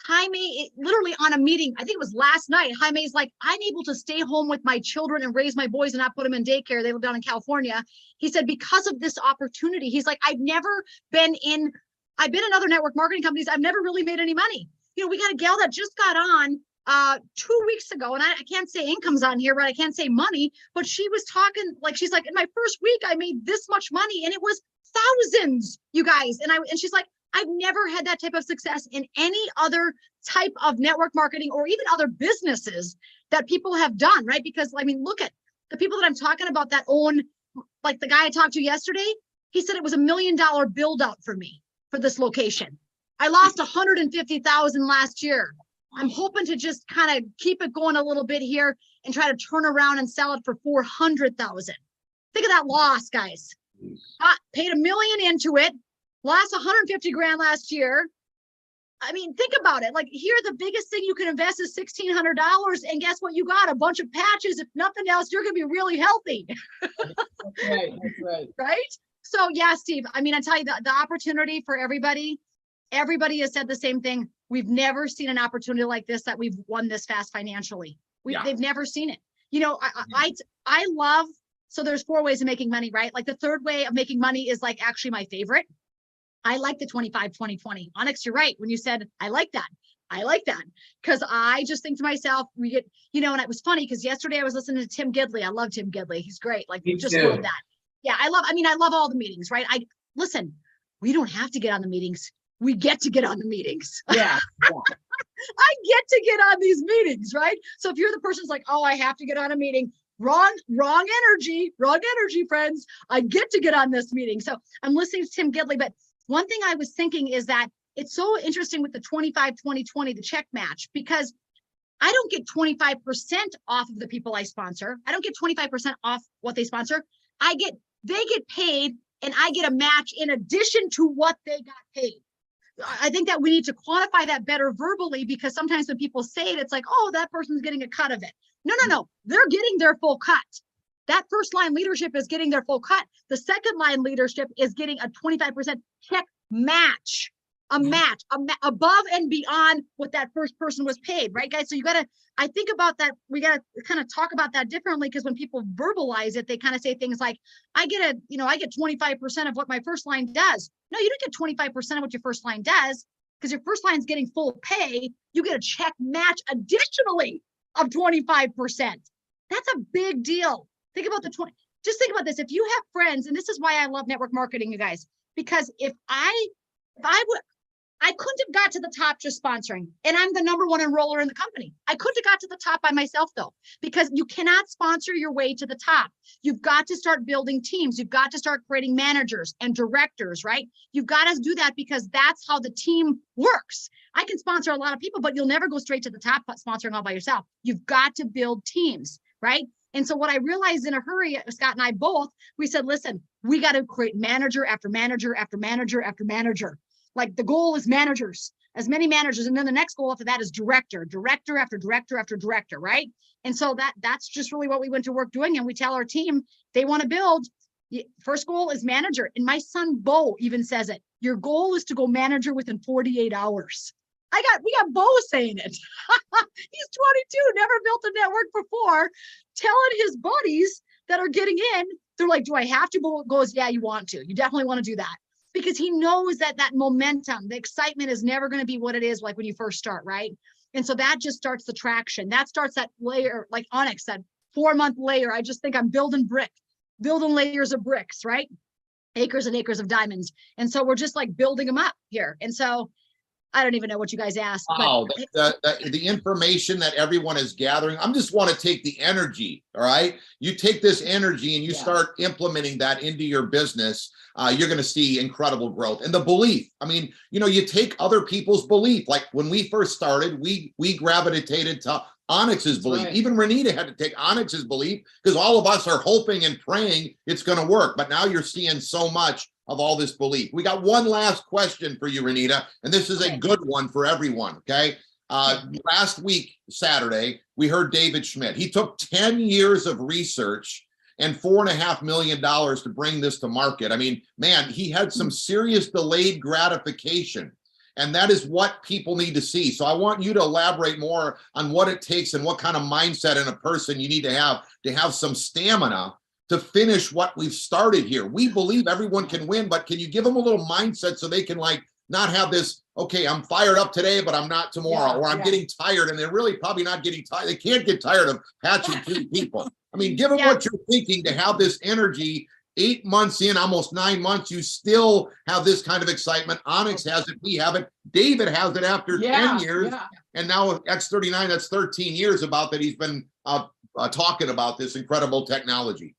Jaime, literally on a meeting, I think it was last night, Jaime's like, I'm able to stay home with my children and raise my boys and not put them in daycare. They live down in California. He said, because of this opportunity, he's like, I've been in other network marketing companies. I've never really made any money. You know, we got a gal that just got on 2 weeks ago, and I can't say income's on here, but I can't say money, but she was talking like, she's like, in my first week, I made this much money and it was thousands, you guys. And she's like, I've never had that type of success in any other type of network marketing or even other businesses that people have done, right? Because I mean, look at the people that I'm talking about that own, like the guy I talked to yesterday, he said it was $1 million build out for me for this location. I lost 150,000 last year. I'm hoping to just kind of keep it going a little bit here and try to turn around and sell it for 400,000. Think of that loss, guys. Paid $1 million into it, lost 150 grand last year. I mean, think about it. Like here, the biggest thing you can invest is $1,600. And guess what? You got a bunch of patches. If nothing else, you're going to be really healthy. That's right. That's right. Right? So yeah, Steve, I mean, I tell you the opportunity for everybody has said the same thing. We've never seen an opportunity like this, that we've won this fast financially. They've never seen it. You know, I love, so there's 4 ways of making money, right? Like the third way of making money is like actually my favorite. I like the 25-20-20. Onyx, you're right. When you said, I like that. Because I just think to myself, we get, you know, and it was funny because yesterday I was listening to Tim Gidley. I love Tim Gidley. He's great. Like, just love that. Yeah, I love all the meetings, right? Listen, we don't have to get on the meetings. We get to get on the meetings. Yeah. I get to get on these meetings, right? So if you're the person who's like, oh, I have to get on a meeting, wrong energy, friends. I get to get on this meeting. So I'm listening to Tim Gidley, but one thing I was thinking is that it's so interesting with the 25-20-20, the check match, because I don't get 25% off of the people I sponsor. I don't get 25% off what they sponsor. They get paid and I get a match in addition to what they got paid. I think that we need to quantify that better verbally, because sometimes when people say it, it's like, oh, that person's getting a cut of it. No. They're getting their full cut. That first line leadership is getting their full cut. The second line leadership is getting a 25% check match, above and beyond what that first person was paid, right, guys? So I think about that. We got to kind of talk about that differently, because when people verbalize it, they kind of say things like, I get 25% of what my first line does. No, you don't get 25% of what your first line does, because your first line's getting full pay. You get a check match additionally of 25%. That's a big deal. Think about just think about this. If you have friends, and this is why I love network marketing, you guys, because if I couldn't have got to the top just sponsoring, and I'm the #1 enroller in the company. I couldn't have got to the top by myself though, because you cannot sponsor your way to the top. You've got to start building teams. You've got to start creating managers and directors, right? You've got to do that, because that's how the team works. I can sponsor a lot of people, but you'll never go straight to the top sponsoring all by yourself. You've got to build teams, right? And so what I realized in a hurry, Scott and I both, we said, listen, we got to create manager after manager after manager after manager. Like the goal is managers, as many managers. And then the next goal after that is director after director after director, right? And so that's just really what we went to work doing. And we tell our team, they want to build, first goal is manager. And my son, Bo, even says it. Your goal is to go manager within 48 hours. We got Bo saying it. He's 22, never built a network before, telling his buddies that are getting in, they're like, do I have to? Bo goes, yeah, you want to. You definitely want to do that. because he knows that that momentum, the excitement is never going to be what it is like when you first start, right? And so that just starts the traction. That starts that layer, like Onyx said, 4-month layer. I just think I'm building layers of bricks, right? Acres and acres of diamonds. And so we're just like building them up here. And so I don't even know what you guys asked. Wow, but the information that everyone is gathering, I'm just want to take the energy, all right? You take this energy and you start implementing that into your business, you're going to see incredible growth. And the belief, I mean, you know, you take other people's belief. Like when we first started, we gravitated to Onyx's belief. Right. Even Renita had to take Onyx's belief because all of us are hoping and praying it's going to work. But now you're seeing so much of all this belief. We got one last question for you, Renita, and this is a good one for everyone, okay? Last week, Saturday, we heard David Schmidt. He took 10 years of research and $4.5 million to bring this to market. I mean, man, he had some serious delayed gratification. And that is what people need to see. So I want you to elaborate more on what it takes and what kind of mindset in a person you need to have some stamina to finish what we've started here. We believe everyone can win, but can you give them a little mindset so they can like not have this, okay, I'm fired up today, but I'm not tomorrow, or I'm getting tired, and they're really probably not getting tired. They can't get tired of patching through people. I mean, give them what you're thinking to have this energy. 8 months in, almost 9 months, you still have this kind of excitement. Onyx has it, we have it. David has it after 10 years. And now X39, that's 13 years about that he's been talking about this incredible technology.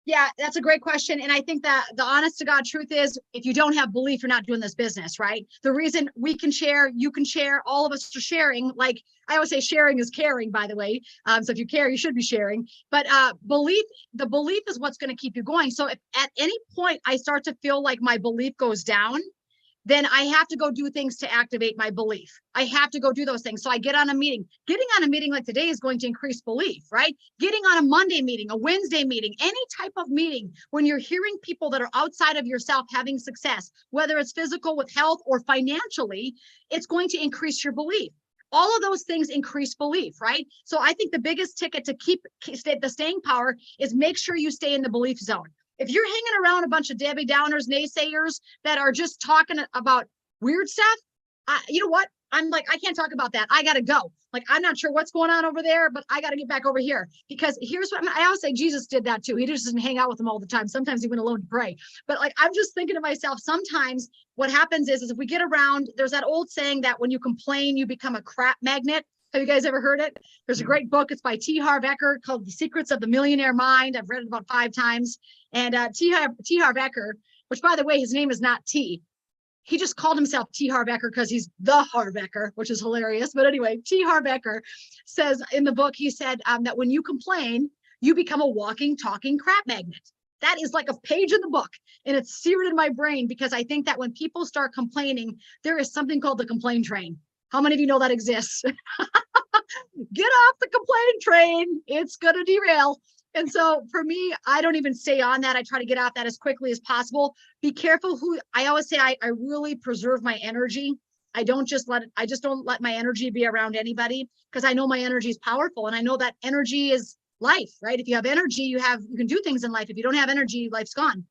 Yeah, that's a great question. And I think that the honest to God truth is, if you don't have belief, you're not doing this business, right? The reason we can share, you can share, all of us are sharing. Like I always say, sharing is caring, by the way. So if you care, you should be sharing. But the belief is what's going to keep you going. So if at any point I start to feel like my belief goes down, then I have to go do things to activate my belief. I have to go do those things. So I get on a meeting. Getting on a meeting like today is going to increase belief, right? Getting on a Monday meeting, a Wednesday meeting, any type of meeting, when you're hearing people that are outside of yourself having success, whether it's physical with health or financially, it's going to increase your belief. All of those things increase belief, right? So I think the biggest ticket to keep the staying power is make sure you stay in the belief zone. If you're hanging around a bunch of Debbie Downers, naysayers that are just talking about weird stuff, you know what? I'm like, I can't talk about that. I got to go. Like, I'm not sure what's going on over there, but I got to get back over here, because here's what I always say. Jesus did that too. He just didn't hang out with them all the time. Sometimes he went alone to pray. But like, I'm just thinking to myself, sometimes what happens is if we get around, there's that old saying that when you complain, you become a crap magnet. Have you guys ever heard it? There's a great book. It's by T. Harv Eker called The Secrets of the Millionaire Mind. I've read it about 5 times. And T. Harv Eker, which by the way, his name is not T. He just called himself T. Harv Eker because he's the Harv Eker, which is hilarious. But anyway, T. Harv Eker says in the book, he said that when you complain, you become a walking, talking crap magnet. That is like a page in the book, and it's seared in my brain, because I think that when people start complaining, there is something called the complaint train. How many of you know that exists? Get off the complaint train. It's going to derail. And so for me, I don't even stay on that. I try to get off that as quickly as possible. Be careful I always say I really preserve my energy. I don't just don't let my energy be around anybody, because I know my energy is powerful, and I know that energy is life, right? If you have energy, you can do things in life. If you don't have energy, life's gone.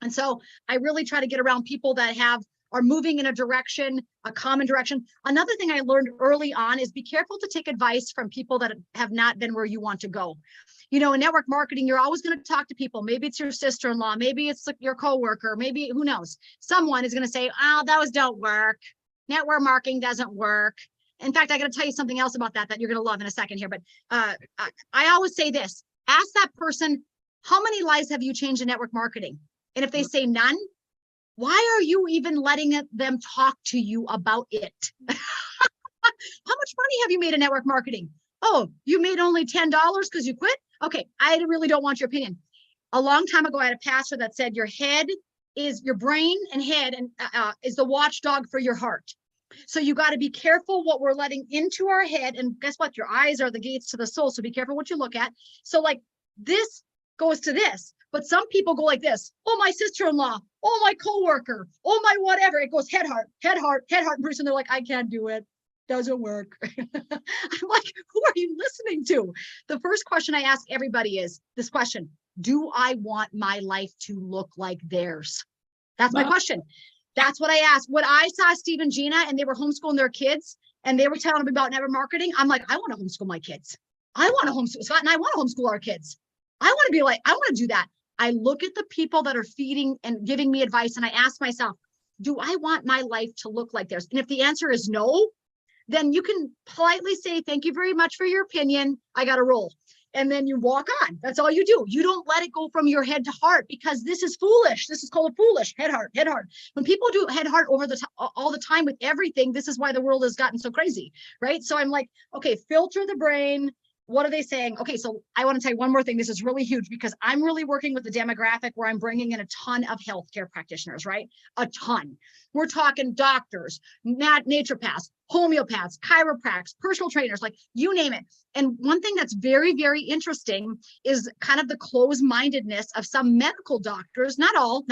And so I really try to get around people that are moving in a direction, a common direction. Another thing I learned early on is be careful to take advice from people that have not been where you want to go. You know, in network marketing, you're always going to talk to people. Maybe it's your sister-in-law, maybe it's your coworker, maybe who knows? Someone is going to say, oh, those don't work. Network marketing doesn't work. In fact, I got to tell you something else about that you're going to love in a second here. But I always say this, ask that person, how many lives have you changed in network marketing? And if they say none, why are you even letting them talk to you about it? How much money have you made in network marketing? Oh, you made only $10 because you quit? Okay, I really don't want your opinion. A long time ago, I had a pastor that said your brain and head is the watchdog for your heart. So you got to be careful what we're letting into our head. And guess what? Your eyes are the gates to the soul. So be careful what you look at. So like this goes to this. But some people go like this. Oh, my sister-in-law. Oh, my coworker. Oh, my whatever. It goes head, heart, head, heart, head, heart. And pretty soon they're like, I can't do it. Doesn't work. I'm like, who are you listening to? The first question I ask everybody is this question. Do I want my life to look like theirs? That's my Wow. question. That's what I asked. When I saw Steve and Gina and they were homeschooling their kids and they were telling them about network marketing, I'm like, I want to homeschool my kids. I want to homeschool Scott and I want to homeschool our kids. I want to be like, I want to do that. I look at the people that are feeding and giving me advice and I ask myself, do I want my life to look like theirs? And if the answer is no, then you can politely say, thank you very much for your opinion. I got to roll. And then you walk on. That's all you do. You don't let it go from your head to heart because this is foolish. This is called foolish. Head heart, head heart. When people do head heart over the all the time with everything, this is why the world has gotten so crazy, right? So I'm like, okay, filter the brain. What are they saying? Okay, so I want to tell you one more thing. This is really huge because I'm really working with the demographic where I'm bringing in a ton of healthcare practitioners, right? A ton. We're talking doctors, naturopaths, homeopaths, chiropractors, personal trainers, like you name it. And one thing that's very, very interesting is kind of the closed-mindedness of some medical doctors, not all,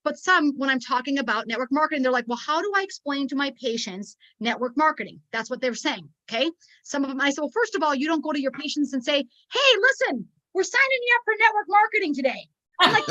but some, when I'm talking about network marketing, they're like, well, how do I explain to my patients network marketing? That's what they're saying, okay? Some of them, I said, well, first of all, you don't go to your patients and say, hey, listen, we're signing you up for network marketing today. I'm like,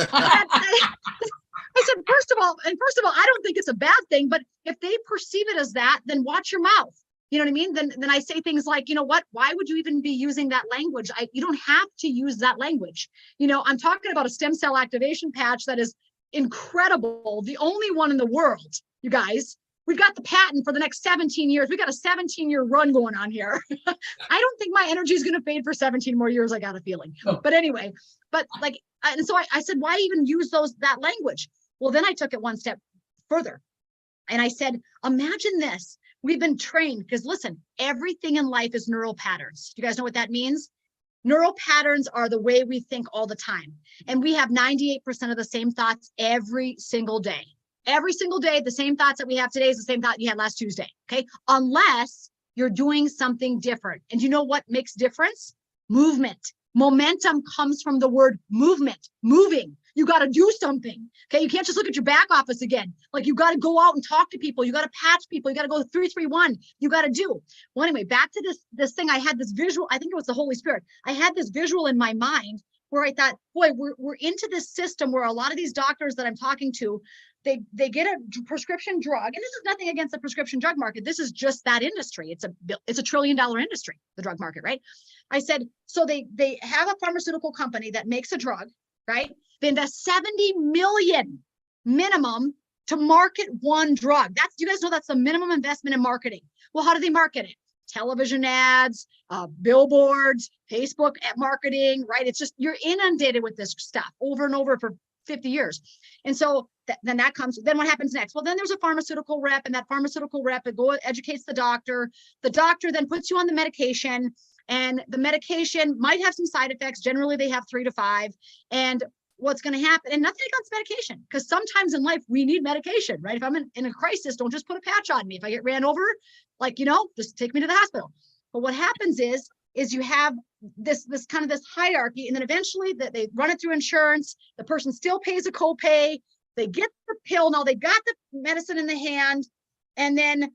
I said, first of all, I don't think it's a bad thing, but if they perceive it as that, then watch your mouth. You know what I mean? Then I say things like, you know what, why would you even be using that language? You don't have to use that language. You know, I'm talking about a stem cell activation patch that is incredible. The only one in the world, you guys. We've got the patent for the next 17 years. We got a 17-year run going on here. I don't think my energy is going to fade for 17 more years. I got a feeling. Oh. But anyway, and so I said, why even use that language? Well, then I took it one step further. And I said, imagine this. We've been trained because listen, everything in life is neural patterns. Do you guys know what that means? Neural patterns are the way we think all the time. And we have 98% of the same thoughts every single day. Every single day, the same thoughts that we have today is the same thought you had last Tuesday, okay? Unless you're doing something different. And you know what makes difference? Movement. Momentum comes from the word movement, moving. You got to do something, okay? You can't just look at your back office again. Like you got to go out and talk to people. You got to patch people. You got to go 3-3-1. You got to do. Well, anyway, back to this thing. I had this visual. I think it was the Holy Spirit. I had this visual in my mind where I thought, boy, we're into this system where a lot of these doctors that I'm talking to, they get a prescription drug, and this is nothing against the prescription drug market. This is just that industry. It's a $1 trillion industry, the drug market, right? I said, so they have a pharmaceutical company that makes a drug, right? They invest $70 million minimum to market one drug. You guys know that's the minimum investment in marketing. Well, how do they market it? Television ads, billboards, Facebook marketing, right? It's just, you're inundated with this stuff over and over for 50 years. And so then what happens next? Well, then there's a pharmaceutical rep, and that pharmaceutical rep educates the doctor. The doctor then puts you on the medication, and the medication might have some side effects. Generally, they have 3 to 5. And what's going to happen, and nothing against medication, because sometimes in life we need medication, right? If I'm in a crisis, don't just put a patch on me. If I get ran over, just take me to the hospital. But what happens is you have this kind of this hierarchy, and then eventually they run it through insurance. The person still pays a copay. They get the pill. Now they've got the medicine in the hand, and then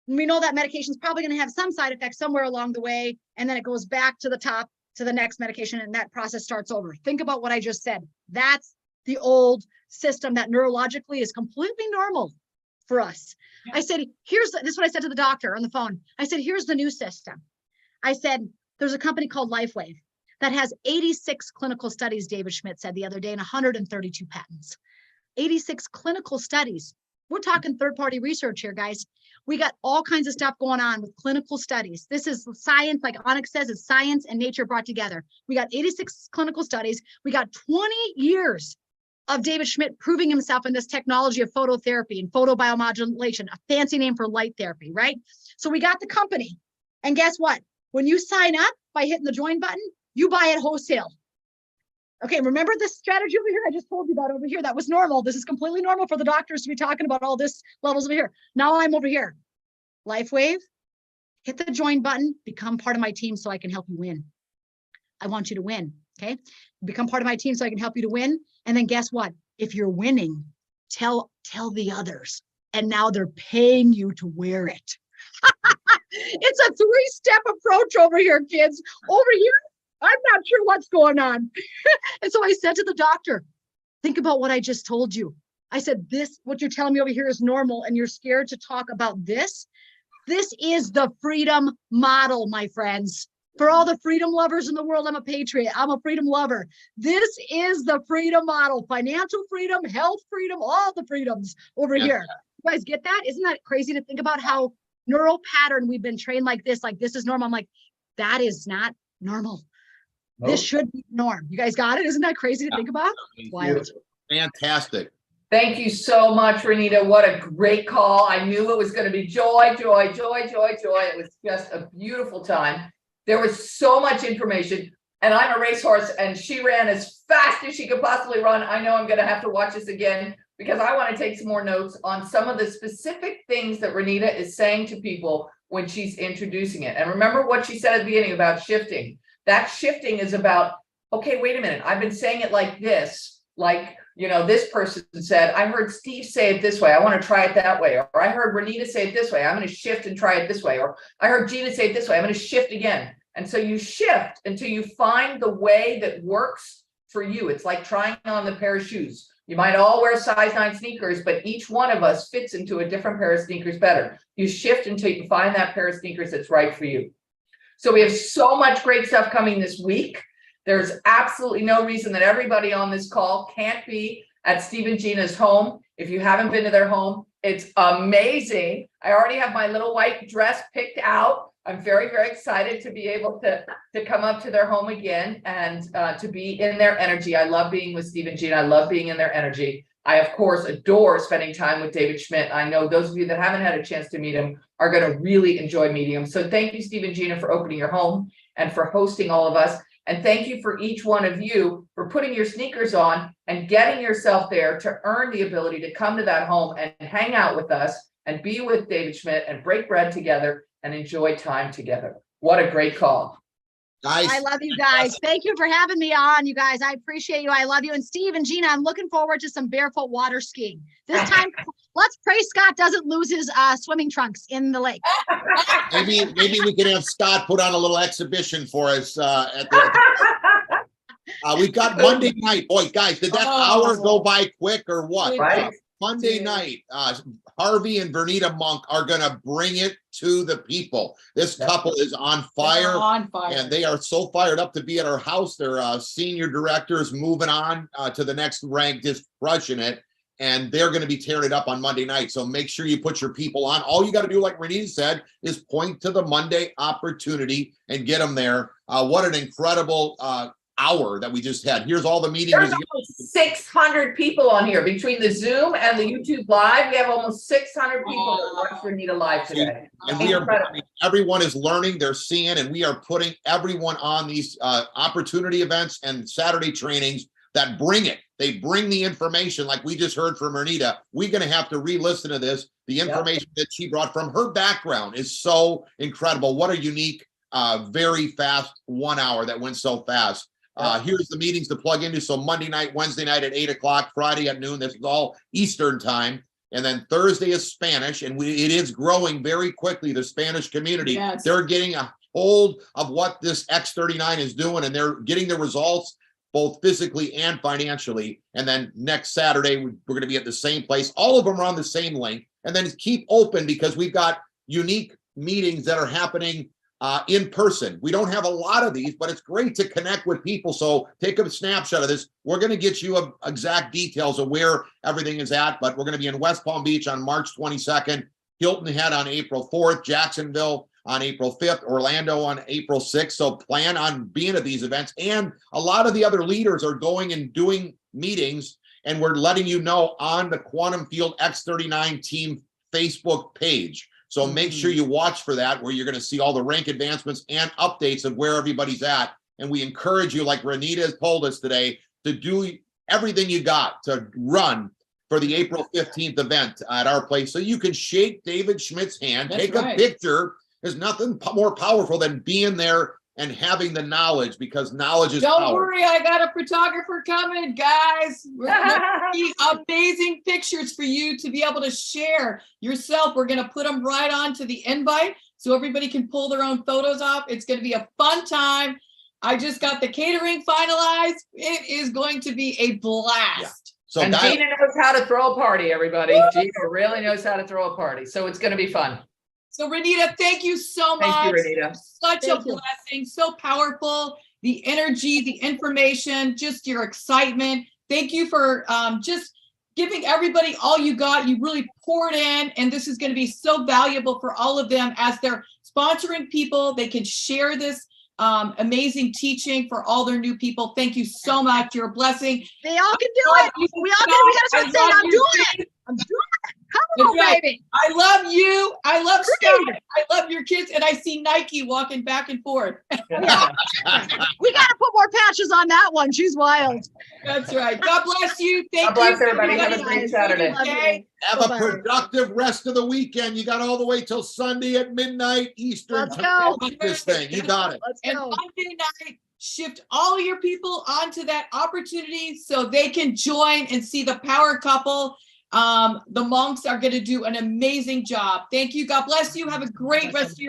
we know that medication is probably going to have some side effects somewhere along the way, and then it goes back to the top to the next medication, and that process starts over. Think about what I just said. That's the old system that neurologically is completely normal for us. Yeah. I said, this is what I said to the doctor on the phone. I said, here's the new system. I said, there's a company called LifeWay that has 86 clinical studies, David Schmidt said the other day, and 132 patents. 86 clinical studies. We're talking third-party research here, guys. We got all kinds of stuff going on with clinical studies. This is science, like Onyx says, it's science and nature brought together. We got 86 clinical studies. We got 20 years of David Schmidt proving himself in this technology of phototherapy and photobiomodulation, a fancy name for light therapy, right? So we got the company. And guess what? When you sign up by hitting the join button, you buy it wholesale. Okay, remember this strategy over here I just told you about over here? That was normal. This is completely normal for the doctors to be talking about all this levels over here. Now I'm over here. LifeWave, hit the join button, become part of my team so I can help you win. I want you to win, okay? Become part of my team so I can help you to win. And then guess what? If you're winning, tell the others. And now they're paying you to wear it. It's a 3-step approach over here, kids. Over here, I'm not sure what's going on. And so I said to the doctor, think about what I just told you. I said, this, what you're telling me over here is normal, and you're scared to talk about this. This is the freedom model, my friends. For all the freedom lovers in the world, I'm a patriot. I'm a freedom lover. This is the freedom model. Financial freedom, health freedom, all the freedoms over here. You guys get that? Isn't that crazy to think about how neural pattern we've been trained like this is normal? I'm like, that is not normal. Nope. This should be the norm. You guys got it? Isn't that crazy to think about? Wild. Fantastic. Thank you so much, Renita. What a great call. I knew it was going to be joy, joy, joy, joy, joy. It was just a beautiful time. There was so much information, and I'm a racehorse, and she ran as fast as she could possibly run. I know I'm going to have to watch this again because I want to take some more notes on some of the specific things that Renita is saying to people when she's introducing it. And remember what she said at the beginning about shifting. That shifting is about, okay, wait a minute. I've been saying it like this, like, you know, this person said, I heard Steve say it this way. I want to try it that way. Or I heard Renita say it this way. I'm going to shift and try it this way. Or I heard Gina say it this way. I'm going to shift again. And so you shift until you find the way that works for you. It's like trying on the pair of shoes. You might all wear size 9 sneakers, but each one of us fits into a different pair of sneakers better. You shift until you find that pair of sneakers that's right for you. So we have so much great stuff coming this week. There's absolutely no reason that everybody on this call can't be at Steve and Gina's home. If you haven't been to their home, it's amazing. I already have my little white dress picked out. I'm very, very excited to be able to come up to their home again and to be in their energy. I love being with Steve and Gina. I love being in their energy. I, of course, adore spending time with David Schmidt. I know those of you that haven't had a chance to meet him are going to really enjoy meeting him. So thank you, Steve and Gina, for opening your home and for hosting all of us. And thank you for each one of you for putting your sneakers on and getting yourself there to earn the ability to come to that home and hang out with us and be with David Schmidt and break bread together and enjoy time together. What a great call. Guys, I love you guys. Thank you for having me on, you guys. I appreciate you. I love you. And Steve and Gina, I'm looking forward to some barefoot water skiing. This time, let's pray Scott doesn't lose his swimming trunks in the lake. maybe we can have Scott put on a little exhibition for us we've got Monday night. Boy, guys, did that hour go by quick or what? Right. Monday night, Harvey and Renita Monk are going to bring it to the people. This couple is on fire, and they are so fired up to be at our house. Their senior director is moving on to the next rank, just crushing it, and they're going to be tearing it up on Monday night. So make sure you put your people on. All you got to do, like Renita said, is point to the Monday opportunity and get them there. What an incredible hour that we just had. Here's all the meetings. There's almost 600 people on here between the Zoom and the YouTube live. We have almost 600 people that watch Renita live today. And we are, everyone is learning, they're seeing, and we are putting everyone on these opportunity events and Saturday trainings that bring it. They bring the information like we just heard from Renita. We're going to have to re-listen to this. The information that she brought from her background is so incredible. What a unique, very fast 1 hour that went so fast. Here's the meetings to plug into. So Monday night, Wednesday night at 8 o'clock, Friday at noon. This is all Eastern time. And then Thursday is Spanish, and it is growing very quickly. The Spanish community, Yes. They're getting a hold of what this X39 is doing, and they're getting the results both physically and financially. And then next Saturday, we're going to be at the same place. All of them are on the same link. And then keep open because we've got unique meetings that are happening in person. We don't have a lot of these, but it's great to connect with people. So take a snapshot of this. We're going to get you exact details of where everything is at, but we're going to be in West Palm Beach on March 22nd, Hilton Head on April 4th, Jacksonville on April 5th, Orlando on April 6th. So plan on being at these events. And a lot of the other leaders are going and doing meetings, and we're letting you know on the Quantum Field X39 team Facebook page. So make sure you watch for that, where you're going to see all the rank advancements and updates of where everybody's at. And we encourage you, like Renita has told us today, to do everything you got to run for the April 15th event at our place. So you can shake David Schmidt's hand, take a picture. There's nothing more powerful than being there and having the knowledge, because knowledge is power. Don't worry, I got a photographer coming, guys. We're gonna see amazing pictures for you to be able to share yourself. We're gonna put them right onto the invite so everybody can pull their own photos off. It's gonna be a fun time. I just got the catering finalized. It is going to be a blast. So And guys, Gina knows how to throw a party, everybody. Gina really knows how to throw a party. So it's going to be fun. So Renita, thank you so much. Thank you, Renita. Such a Thank you. blessing, so powerful. The energy, the information, just your excitement. Thank you for just giving everybody all you got. You really poured in, and this is going to be so valuable for all of them as they're sponsoring people. They can share this amazing teaching for all their new people. Thank you so much. You're a blessing. They all can do it. We gotta start saying, I'm doing it. I'm doing it. Come on, That's right. baby. I love you. I love Great. Scott. I love your kids. And I see Nike walking back and forth. We gotta put more patches on that one. She's wild. That's right. God bless you. Thank God bless you. everybody. Have a great Saturday. Okay. have Bye-bye. a productive rest of the weekend. You got all the way till Sunday at midnight Eastern. Let's time. go. This thing, you got it. Let's And go. Monday night, shift all your people onto that opportunity so they can join and see the power couple. The monks are going to do an amazing job. Thank you. God bless you. Have a great rest of your